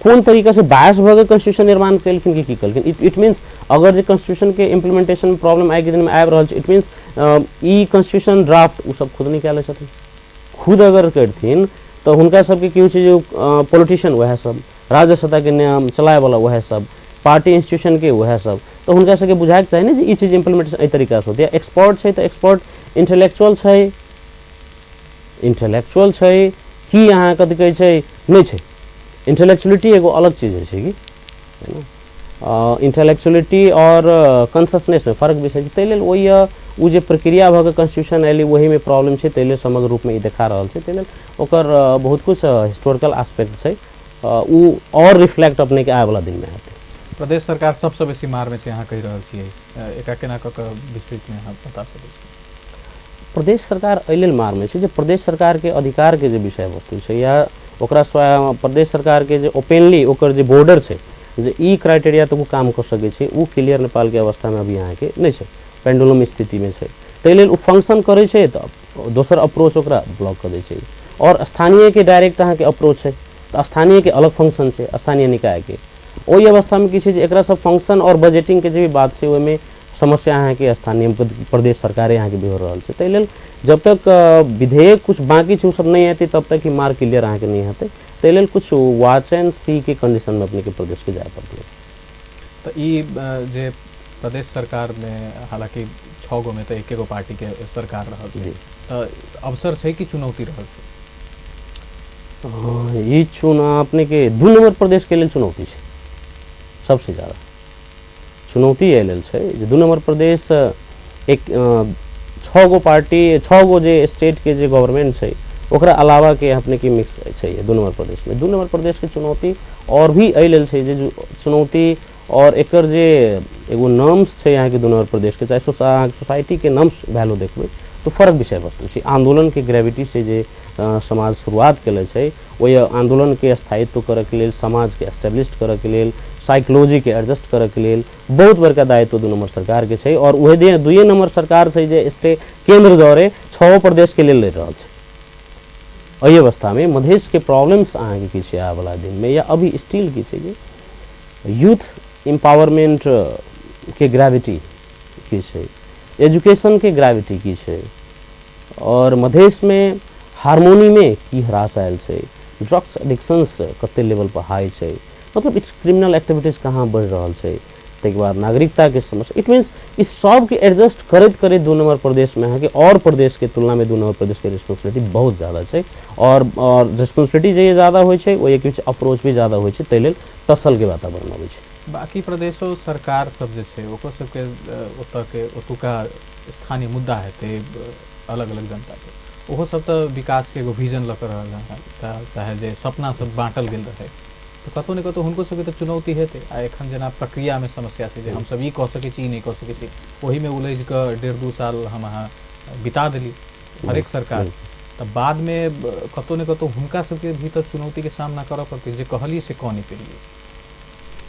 Speaker 2: कौन तरीका से बायस भऽ कॉन्स्टिट्यूशन निर्माण कलखिन कि कलखिन इट मीन्स अगर जे कॉन्स्टिट्यूशन के इम्प्लीमेंटेशन में प्रॉब्लम आइ के दिन में आबि रहल छै it means E constitution draft उ सब खुद निकालै छथिन। खुद अगर करथिन तो हुनका सबके की होइ छै जे पॉलिटिशियन वएह सब राज्य सत्ता के नियम चलाए वाला वएह सब पार्टी इंस्टीट्यूशन के वएह सब तो हुनका सबके बुझाए के चाही ने जे ई चीज इम्प्लीमेंटेशन एहि तरीका से होतै। एक्सपर्ट छै तो एक्सपर्ट इंटेलेक्चुअल छै कि अहाँ कथि कहै छै नहीं छै। इंटेलेक्चुअलिटी एगो अलग चीज होइ छै कि इंटेलेक्चुअलिटी और कॉन्शसनेस में फर्क भी छै तै लेल ओहि उ जे प्रक्रिया भऽ कॉन्स्टिट्यूशन एली वही में प्रॉब्लम छै तै लेल समग्र रूप में ई देखा रहल छै तै लेल ओकर बहुत कुछ हिस्टोरिकल एस्पेक्ट छै उ और रिफ्लेक्ट अपने के आए वाला दिन में हेतै।
Speaker 1: प्रदेश सरकार सबसे बेसी मार में छै अहाँ कहि रहल छियै एका केना कऽ कऽ विस्तृत में अहाँ बता सकै छी।
Speaker 2: प्रदेश सरकार एहि लेल मार में छै जे प्रदेश सरकार के अधिकार के जे विषय वस्तु छै या ओकरा स्वयं प्रदेश सरकार के जे ओपनली ओकर जे बॉर्डर छै जे ई क्राइटेरिया तक काम कर सकै छै उ क्लियर नेपाल के अवस्था में अभी अहाँ के नहीं छै, पेंडुलम स्थिति में छै तै लेल उ फंक्शन करे छै तो दोसर अप्रोच ओकरा ब्लॉक कर दै छै और स्थानीय के डायरेक्ट अहाँ के अप्रोच छै तो स्थानीय के अलग फंक्शन छै स्थानीय निकाय के ओहि अवस्था में कि छै जे एकरा सब फंक्शन और बजटिंग के जे भी बात छै ओहि में समस्या यहाँ के स्थानीय प्रदेश सरकार यहाँ के भी हो रहा है। ताहि लेल जब तक विधेयक कुछ बाकी छै उ सब नहीं आते तब तक ही मार क्लियर यहाँ के नहीं आते। ताहि लेल कुछ वाच एंड सी के कंडीशन में अपने के प्रदेश के जाए पड़ते।
Speaker 1: तो ई जे प्रदेश सरकार में हालांकि 6 गो में तो एक पार्टी के सरकार रहल छै, तो अवसर छै कि चुनौती रहल छै?
Speaker 2: ये चुनाव अपने के 2 नंबर प्रदेश के लिए चुनौती है सबसे ज़्यादा। चुनौती ये लेल छै जे 2 नंबर प्रदेश एक 6 गो पार्टी 6 गो जे स्टेट के जे गवर्नमेंट छै ओकरा अलावा के अपने के मिक्स छै 2 नंबर प्रदेश में। 2 नंबर प्रदेश के चुनौती और भी एहि लेल छै जे चुनौती और एकर जे एगो नॉर्म्स छै यहाँ के 2 नंबर प्रदेश के, चाहे सोसाइटी के नॉर्म्स वैल्यू देखबै तो फर्क विषय वस्तु छै। आंदोलन के ग्रेविटी से जे समाज शुरुआत केले छै ओहि आंदोलन के स्थायित्व करे के लेल, समाज के एस्टेब्लिश करे के लेल, साइकोलॉजी के एडजस्ट करे के लेल बहुत बड़का दायित्व 2 नंबर सरकार के छै। और वही 2 नंबर सरकार छै जे केंद्र जरे 6 प्रदेश के लेल ले रहल छै। एहि अवस्था में मधेश के प्रॉब्लम्स अहाँ के छै आने वाला दिन में या अभी स्टिल की छै जे यूथ एम्पावरमेंट के ग्रेविटी की छै, एजुकेशन के ग्रेविटी की छै, और मधेश में हार्मोनी में की ह्रास आयल छै, ड्रग्स एडिक्शंस कते लेवल पर हाई छै, मतलब इट्स क्रिमिनल एक्टिविटीज कहाँ बढ़ रहा है। ताहिके बाद नागरिकता के समस्या, इट मीन्स इस सब के एडजस्ट करते करते 2 नंबर प्रदेश में है कि और प्रदेश के तुलना में 2 नंबर प्रदेश के रिस्पॉन्सिबिलिटी बहुत ज़्यादा है। और रिस्पॉन्सिबिलिटी जे ज़्यादा हो अप्रोच भी ज़्यादा हो ताहि लेल टसल के वातावरण आबै छै।
Speaker 1: बाकी प्रदेशों सरकार सब जे छै ओकर सबके ओतुका स्थानीय मुद्दा हेतै अलग अलग जनता के, ओहो सब तो विकास के एगो विजन लऽ कऽ रहल है, चाहे जे सपना सब बाँटल गेल रहे तो कतौ ने कतौ हुनको सबके तो चुनौती हेतै। आ एखन जेना प्रक्रिया में समस्या छै जे हम सब ई कऽ सकै छी नहीं कऽ सकै छी, ओही में उलझि कऽ 1.5-2 साल हम अहाँ बिता देली हरेक सरकार, तो बाद में कतौ ने कतौ हुनका सबके भीतर चुनौती के सामना करऽ पड़तै जे कहलिए से कऽ नहीं पेलिए।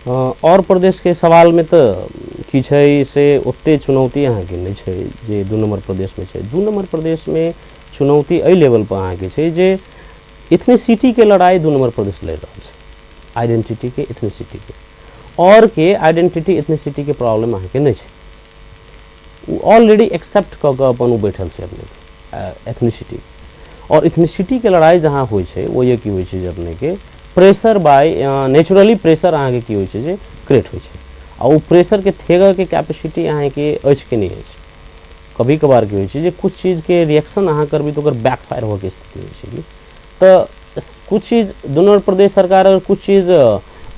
Speaker 2: और प्रदेश के सवाल में तो की छै से ओते चुनौती अहाँ के नहीं छै जे 2 नंबर प्रदेश में छै। 2 नंबर प्रदेश में चुनौती एहि लेवल पर अहाँ के छै जे इथनिसिटी के लड़ाई 2 नंबर प्रदेश लड़ रहल छै, आइडेंटिटी के इथनिसिटी के, और के आइडेंटिटी इथनिसिटी के प्रॉब्लम अहाँ के नहीं छै। ऑलरेडी एक्सेप्ट कऽ कऽ अपन उ बैठल छै अपने एथनिसिटी, और इथनिसिटी के लड़ाई जहाँ होइ छै वो ये की होइ छै जे अपने के प्रेशर बाय नेचुरली प्रेशर अहाँ के की होइ छै जे क्रिएट होइ छै, आ उ प्रेशर के थेगऽ के कैपेसिटी अहाँ के अछि कि नहीं अछि। कभी कभार की होइ छै जे कुछ चीज के रिएक्शन अहाँ करबै तो ओकर बैकफायर होके के स्थिति होइ छै। तो कुछ चीज 2 नंबर प्रदेश सरकार अगर कुछ चीज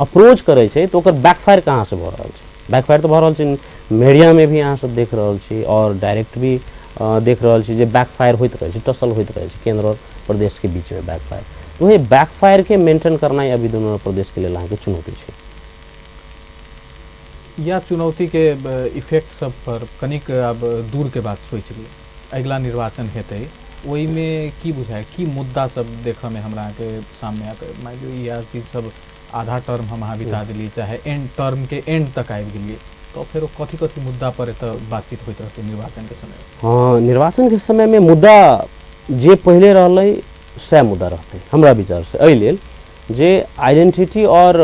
Speaker 2: अप्रोच करे छै तो ओकर बैकफायर कहाँ से भऽ रहल छै। बैकफायर तो भऽ रहल छै मीडिया में भी अहाँ सब देख रहल छी और डायरेक्ट भी देख रहल छी जे बैकफायर होइत रहे छै, टसल होइत रहे छै केंद्र और प्रदेश के बीच में बैकफायर। वही बैकफायर के मेंटेन करना अभी 2 नंबर प्रदेश के लिए अहाँ के चुनौती छै।
Speaker 1: या चुनौती के इफेक्ट सब पर कनिक अब दूर के बात सोच ली, अगला निर्वाचन हेतै ओहि में की बुझाय की मुद्दा सब देखऽ में हमरा के सामने आते। मान लो यह चीज सब आधा टर्म हम अहाँ बिता दिली चाहे एंड टर्म के एंड तक आबि गेलिए तो फिर कथी कथी मुद्दा पर एतऽ बातचीत होइत रहतै निर्वाचन के समय?
Speaker 2: हाँ, निर्वाचन के समय में मुद्दा जे पहले रहलै सै मुद्दा रहते हमरा विचार से। एहि लेल जे आइडेंटिटी और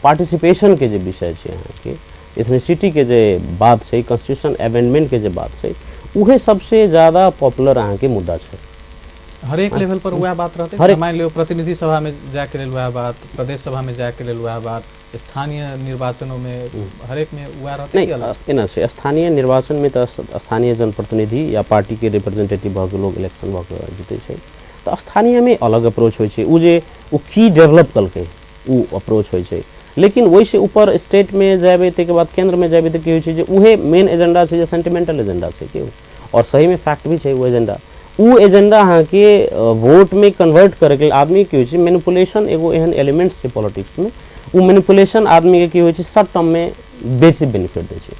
Speaker 2: पार्टिसिपेशन के जे विषय छै अहाँ के इथनिसिटी के जे बात छै, कॉन्स्टिट्यूशन अमेंडमेंट के जे बात छै, उहे सबसे ज़्यादा पॉपुलर अहाँ के मुद्दा छै।
Speaker 1: हर एक लेवल पर वह बात रहते, मान लो प्रतिनिधि सभा में जाके लेल वह बात, प्रदेश सभा में जाके लेल वह बात, स्थानीय निर्वाचनों में हर एक में वह रहते
Speaker 2: नहीं एना छै। स्थानीय निर्वाचन में तो स्थानीय जनप्रतिनिधि या पार्टी के रिप्रेजेंटेटिव भऽ के लोग इलेक्शन भऽ के जीते छै, तो स्थानीय में अलग अप्रोच होइ छै। उ जे उ की डेवलप कलकै उ अप्रोच होइ छै, लेकिन वही से ऊपर स्टेट में जाबे के बाद केंद्र में जाबे तो की होइ छै जे उहे मेन एजेंडा छै जे सेंटिमेंटल एजेंडा छै के, और सही में फैक्ट भी छै वो एजेंडा। उ एजेंडा अहाँ के वोट में कन्वर्ट करे के आदमी की होइ छै मैनिपुलेशन एगो एहन एलिमेंट छै पॉलिटिक्स में, उ मैनिपुलेशन आदमी के की होइ छै शॉर्ट टर्म में बेसी बेनिफिट दै छै।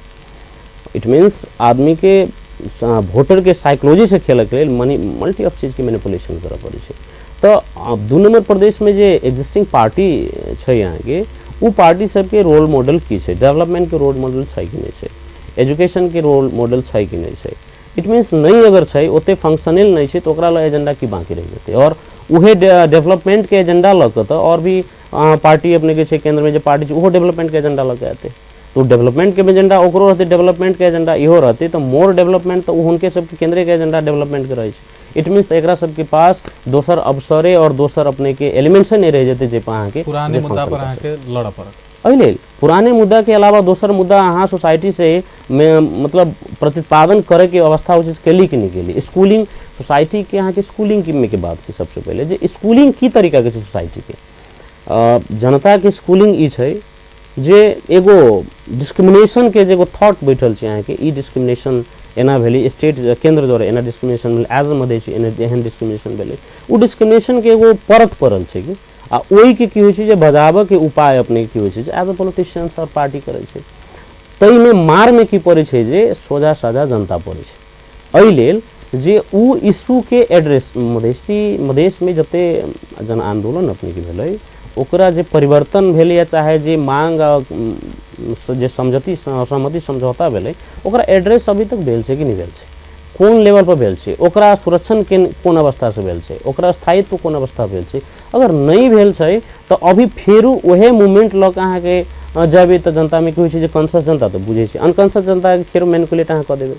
Speaker 2: इट मीन्स आदमी के वोटर के साइकोलॉजी से खेलऽ के लेल मल्टी ऑफ चीज के मैनिपुलेशन करऽ पड़ै छै। तो 2 नंबर प्रदेश में जे एग्जिस्टिंग पार्टी छै यहाँ के उ पार्टी सबके रोल मॉडल की छै, डेवलपमेंट के रोल मॉडल छै कि नहीं छै, एजुकेशन के रोल मॉडल छै कि नहीं छै। इट मीन्स नहीं अगर छै ओते फंक्शनल नहीं छै तो ओकरा ला एजेंडा की बाकी रह जेतै, और उहे डेवलपमेंट के एजेंडा लऽ कऽ तो और भी पार्टी अपने के छै केंद्र में जो पार्टी छै ओहो डेवलपमेंट के एजेंडा लऽ के आते। तो डेवलपमेंट के एजेंडा ओकरो रहते, डेवलपमेंट के एजेंडा इहो रहते, तो मोर डेवलपमेंट तो उनके सबके केंद्रीय के एजेंडा डेवलपमेंट के रहे। इट मीन्स एकरा सबके पास दोसर अवसरे और दोसर अपने के एलिमेंट्स नहीं रह जाते जे अहाँ के
Speaker 1: पुराने मुद्दा पर अहाँ के लड़ पड़त।
Speaker 2: अइले पुराने मुद्दा के अलावा दोसर मुद्दा अहाँ सोसाइटी से मतलब प्रतिपादन करे के अवस्था हो केली कि नहीं केली। स्कूलिंग सोसाइटी के अहाँ के स्कूलिंग में के बात से सबसे पहले जे स्कूलिंग की तरीका के सोसाइटी के जनता के स्कूलिंग ई छै जे एगो डिस्क्रिमिनेशन के जे एगो थॉट बैठल छै अहाँ के ई डिस्क्रिमिनेशन एना भेलै, स्टेट केंद्र द्वारा एना डिस्क्रिमिनेशन भेलै, एज मधेसी एहन डिस्क्रिमिनेशन भेलै। उ डिस्क्रिमिनेशन के एगो परत पड़ल छै कि आ ओहि के की होइ छै जे बजाबऽ के उपाय अपने की होइ छै एज अ पॉलिटिशियंस और पार्टी करै छै। तै में मार में की पड़ै छै जे सोझा साझा जनता पड़ै छै। एहि लेल जे उ इशू के एड्रेस मधेश में जते जन आंदोलन अपने के भेलै ओकरा जे परिवर्तन भेलै या चाहे जे मांग जे सहमति समझौता भेलै ओकरा एड्रेस अभी तक भेल छै कि नहीं भेल छै, कोन लेवल पर भेल छै, ओकरा सुरक्षण के कोन अवस्था से भेल छै, ओकरा स्थायित्व कोन अवस्था भेल छै। अगर नहीं भेल छै तो अभी फेरू ओहे मूवमेंट लऽ के अहाँ के जेबै तो जनता में की होइ छै जे कॉन्शियस जनता तो बुझे छै, अनकॉन्शियस जनता के फेर मैनिपुलेट अहाँ कऽ देबै।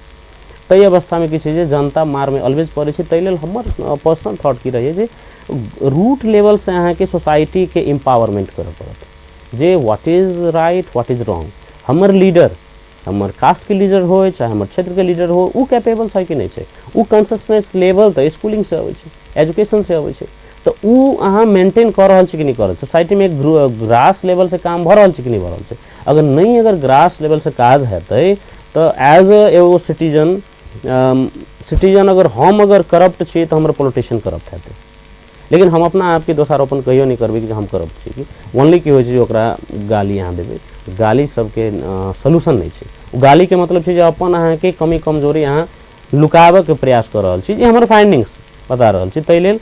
Speaker 2: तै अवस्था में की छै जे जनता मार में ऑलवेज पड़े छै। तै लेल हमर पर्सनल थॉट की रही जे रूट लेवल से अहाँ के सोसाइटी के एम्पावरमेंट करऽ पड़त जे what is right what is wrong. हमर लीडर हमर कास्ट के लीडर हो चाहे हमर क्षेत्र के लीडर हो उ कैपेबल छै कि नहीं छै, उ कॉन्शियसनेस लेवल तो स्कूलिंग से अबै छै, एजुकेशन से अबै छै। तो उ अहाँ मेंटेन कर रहल छै कि नहीं कर रहल छै, सोसाइटी में ग्रास लेवल से काम भऽ रहल छै कि नहीं भऽ रहल छै। अगर ग्रास लेवल से काज हेतै तो एज एगो सिटीजन अगर हम करप्ट छी तो हमर पॉलिटिशियन करप्ट हेतै। लेकिन हम अपना आप के दोषारोपण कहियो नहीं करबै कि हम करप्ट छी कि ओनली की होइ छै ओकरा गाली अहाँ देबै। गाली सबके सोल्यूशन नहीं छै। गाली के मतलब छै जे अपन अहाँ के कमी कमजोरी अहाँ लुकाबऽ के प्रयास कर रहल छी, जे हमर फाइंडिंग्स बता रहल छी। तै लेल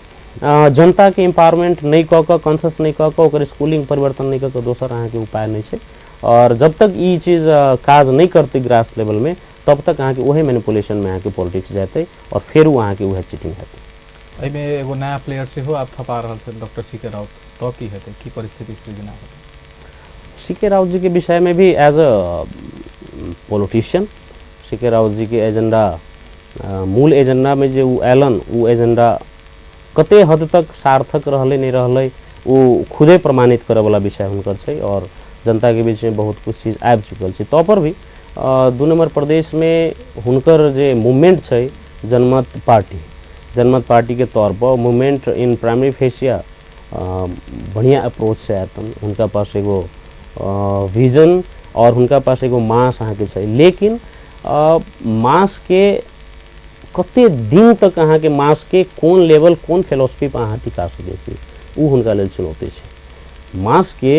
Speaker 2: जनता के एम्पावरमेंट नहीं कऽ कऽ कॉन्शियस नहीं कऽ कऽ ओकर स्कूलिंग परिवर्तन नहीं कऽ कऽ दोसर अहाँ के उपाय नहीं छै। और जब तक ई चीज काज नहीं करते ग्रास लेवल में तब तक अहाँ के वही मैनिपुलेशन में अहाँ के पॉलिटिक्स जाते और फिर अहाँ के वह चीटिंग हेतै।
Speaker 1: एहिमे एगो नया प्लेयर से हो आप थपा रहल छै डॉक्टर सी के राउत, तो की हेतै, की परिस्थिति सृजना हेतै।
Speaker 2: सी के राउत जी के विषय में भी एज अ पॉलिटिशियन सी के राउत जी के एजेंडा मूल एजेंडा में जे एलन उ एजेंडा कते हद तक सार्थक रहले नहीं रहले वो खुदे प्रमाणित करे वाला विषय हुनकर छै और जनता के बीच में बहुत कुछ चीज आबि चुकल छै। तो पर भी 2 नंबर प्रदेश में हुनकर जे मूवमेंट छै जनमत पार्टी के तौर पर मूवमेंट इन प्राइमरी फेसिया बढ़िया अप्रोच से आयतन। उनका पास एगो विजन और उनका पास एगो मास अहाँ के छै, लेकिन मास के कते दिन तक अहाँ के मास के कोन लेवल कोन फिलोसफी पर अहाँ टिका सकै छी उ हुनका लेल चुनौती छै। मास के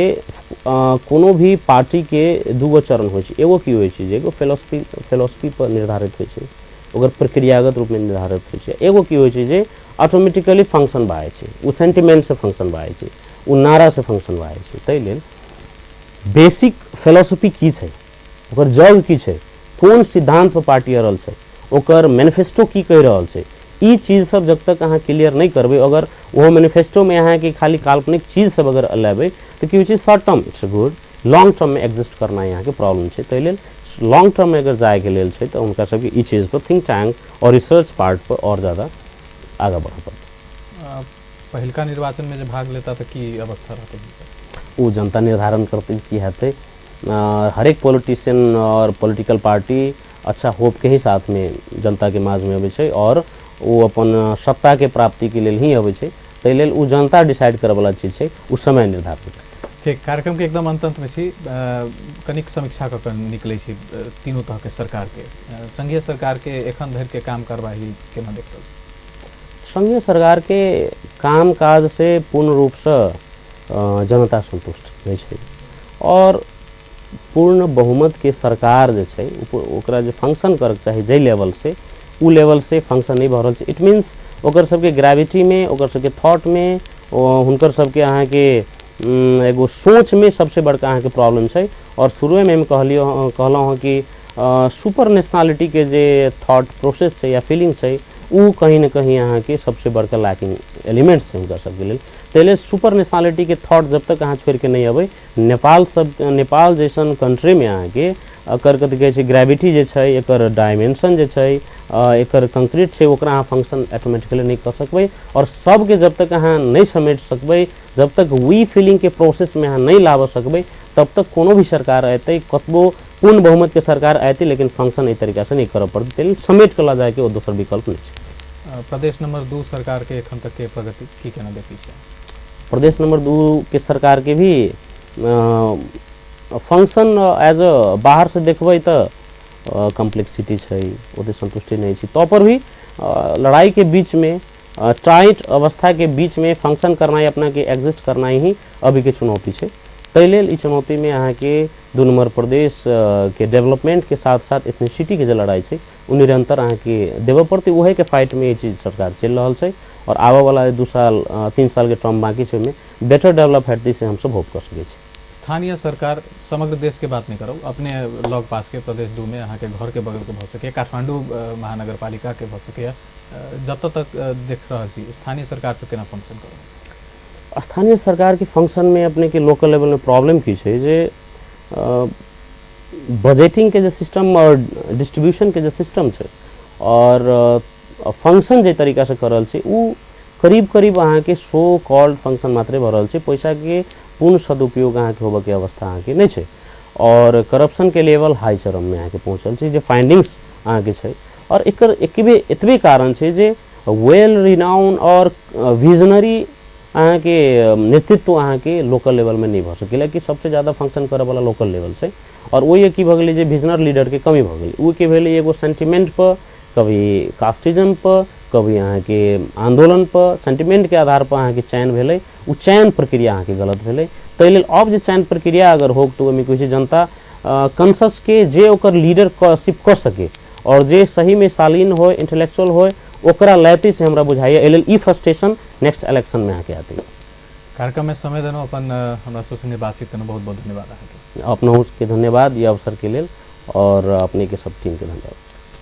Speaker 2: कोनो भी पार्टी के दूगो चरण होइ छै, एगो की होइ छै जे एगो फिलोसफी पर निर्धारित होइ छै, ओकर प्रक्रियागत रूप में निर्धारित होइ छै। एगो की होइ छै जे ऑटोमेटिकली फंक्शन भए छै, उ सेंटिमेंट से फंक्शन भए छै, उ नारा से फंक्शन भए छै। तै लेल बेसिक फिलोसफी की छै, ओकर जड़ की छै, कोन सिद्धांत पर पार्टी अड़ल छै, ओकर मैनिफेस्टो की कह रहल छै, ई चीज सब जब तक अहाँ क्लियर नहीं करबै, अगर वो मैनिफेस्टो में अहाँ के खाली काल्पनिक चीज सब अगर लेबै तो की होइ छै short term it's good, long term में एग्जिस्ट करना यहाँ के प्रॉब्लम छै। तै लेल लॉन्ग टर्म में अगर जाए के लेल छै तो उनका सबके ई चीज पर थिंक टैंक और रिसर्च पार्ट पर और ज़्यादा आगे बढ़ पड़ता।
Speaker 1: पहिलका निर्वाचन में जो भाग लेता तो की अवस्था रहते,
Speaker 2: वो जनता निर्धारण करते की हेतै। हर एक पॉलिटिशियन और पॉलिटिकल पार्टी अच्छा होप के ही साथ में जनता के माज में अबै छै और वो अपन सत्ता के प्राप्ति के लेल ही अबै छै। तै लेल वो जनता डिसाइड करे वाला चीज छै, उ समय निर्धारित।
Speaker 1: ठीक, कार्यक्रम के एकदम अंत में छी, कनिक समीक्षा कऽ के निकलै छी तीनों तरह के सरकार के, संघीय सरकार के एखन धरि के काम कार्यवाही केना देख रहल छी।
Speaker 2: संघीय सरकार के काम काज से पूर्ण रूप से जनता संतुष्ट नहीं छै और पूर्ण बहुमत के सरकार जे छै ओकरा जे फंक्शन करक चाही जे लेवल से उ लेवल से फंक्शन नहीं भऽ रहल छै। इट मीन्स ओकर सबके ग्रेविटी में, ओकर सबके थॉट में, हुनकर सबके अहाँ के एगो सोच में सबसे बड़का अहाँ के प्रॉब्लम छै। और शुरू में हम कहलहुँ हँ कि सुपर नेशनलिटी के जे थॉट प्रोसेस छै या फीलिंग छै उ कहीं न कहीं अहाँ के सबसे बड़का लैकिंग एलिमेंट्स छै हुनका सबके लेल। तेले सुपर नेशनलिटी के थॉट जब तक अहाँ छोड़ के नहीं अबै नेपाल जैसन कंट्री में अहाँ के एकर कथी कहै छै ग्रेविटी जे छै एकर डायमेंशन जे छै एकर कंक्रीट छै ओकरा अहाँ फंक्शन ऑटोमेटिकली नहीं कर सकबै और सबके जब तक अहाँ नहीं समेट सकबै जब तक वी फीलिंग के प्रोसेस में अहाँ नहीं लाब सकबै तब तक कोनो भी सरकार अतै कतबो पूर्ण बहुमत के सरकार अतै लेकिन फंक्शन एहि तरीका से नहीं करऽ पड़तै तेल समेट के ला जाए के ओ दोसर विकल्प नहीं छै।
Speaker 1: प्रदेश नंबर 2 सरकार के एखन तक के प्रगति की केना देखै छै?
Speaker 2: प्रदेश नंबर 2 के सरकार के भी फंक्शन एज अ बाहर से देखबै तो कम्प्लेक्सिटी छै ओते संतुष्टि नहीं छै तो पर भी लड़ाई के बीच में टाइट अवस्था के बीच में फंक्शन करना अपना के एग्जिस्ट करना ही अभी के चुनौती है। तै लेल ई चुनौती में अहाँ के 2 नंबर प्रदेश के डेवलपमेंट के साथ साथ एथनिसिटी के जो लड़ाई है वो निरंतर अहाँ के देव पड़ते वही के फाइट में ये चीज सरकार चल रहा है और आवे वाला 2 साल 3 साल के टर्म बाकी है में बेटर डेवलप हेतु से हम सब होप कर सके।
Speaker 1: स्थानीय सरकार समग्र देश के बात नहीं करो अपने लग पास के प्रदेश 2 में अहाँ के घर के बगल के भ सके काठमांडू महानगर पालिका के भ सके जत तक देख रहा छी स्थानीय सरकार से केना फंक्शन करो?
Speaker 2: स्थानीय सरकार के फंक्शन में अपने के लोकल लेवल में प्रॉब्लम की है जे बजेटिंग के जो सिस्टम और डिस्ट्रीब्यूशन के जो सिस्टम है और फंक्शन जे तरीका से करल छै उ करीब करीब अहाँ के सो कॉल्ड फंक्शन मात्रे भ रहल छै पैसा के पूर्ण सदुपयोग अहाँ के होबे के अवस्था अहाँ के नहीं छै और करप्शन के लेवल हाई चरम में अहाँ के पहुँचल छै जे फाइंडिंग्स अहाँ के छै और एकर एतबे कारण छै जे वेल रिनाउन और विजनरी अहाँ के नेतृत्व अहाँ के लोकल लेवल में नहीं भ सकेला कि सबसे ज़्यादा फंक्शन करे वाला लोकल लेवल छै और वही की भ गेलै जे विजनर लीडर के कमी भ गेलै उ के भेलै एगो सेंटिमेंट पर कभी कास्टिज्म पर कभी अहाँ के आंदोलन पर सेंटिमेंट के आधार पर अहाँ के चयन भेलै उ चयन प्रक्रिया अहाँ के गलत भेलै तै लेल अब जे चयन प्रक्रिया अगर हो तो ओहिमे कोई जनता कंसस के जे ओकर लीडरशिप कर सके और जे सही में शालीन हो इंटेलेक्चुअल हो ओकरा लैते से हमरा बुझाइए L E frustration next election में आके आती है।
Speaker 1: कार्यक्रम में समय देना अपन हमरा सब संगे बातचीत करना बहुत बहुत धन्यवाद अहाँके।
Speaker 2: अपनों के धन्यवाद ये अवसर के लेल और अपने के सब टीम के धन्यवाद।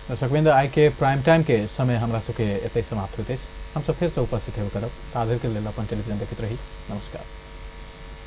Speaker 1: दर्शकवृंद आई के प्राइम टाइम के समय हमरा सबके एतै समाप्त होइत अछि हम सब फिर से उपस्थित हेबे करब ताधर के लेल अपन टेलीविजन देखैत रही। नमस्कार।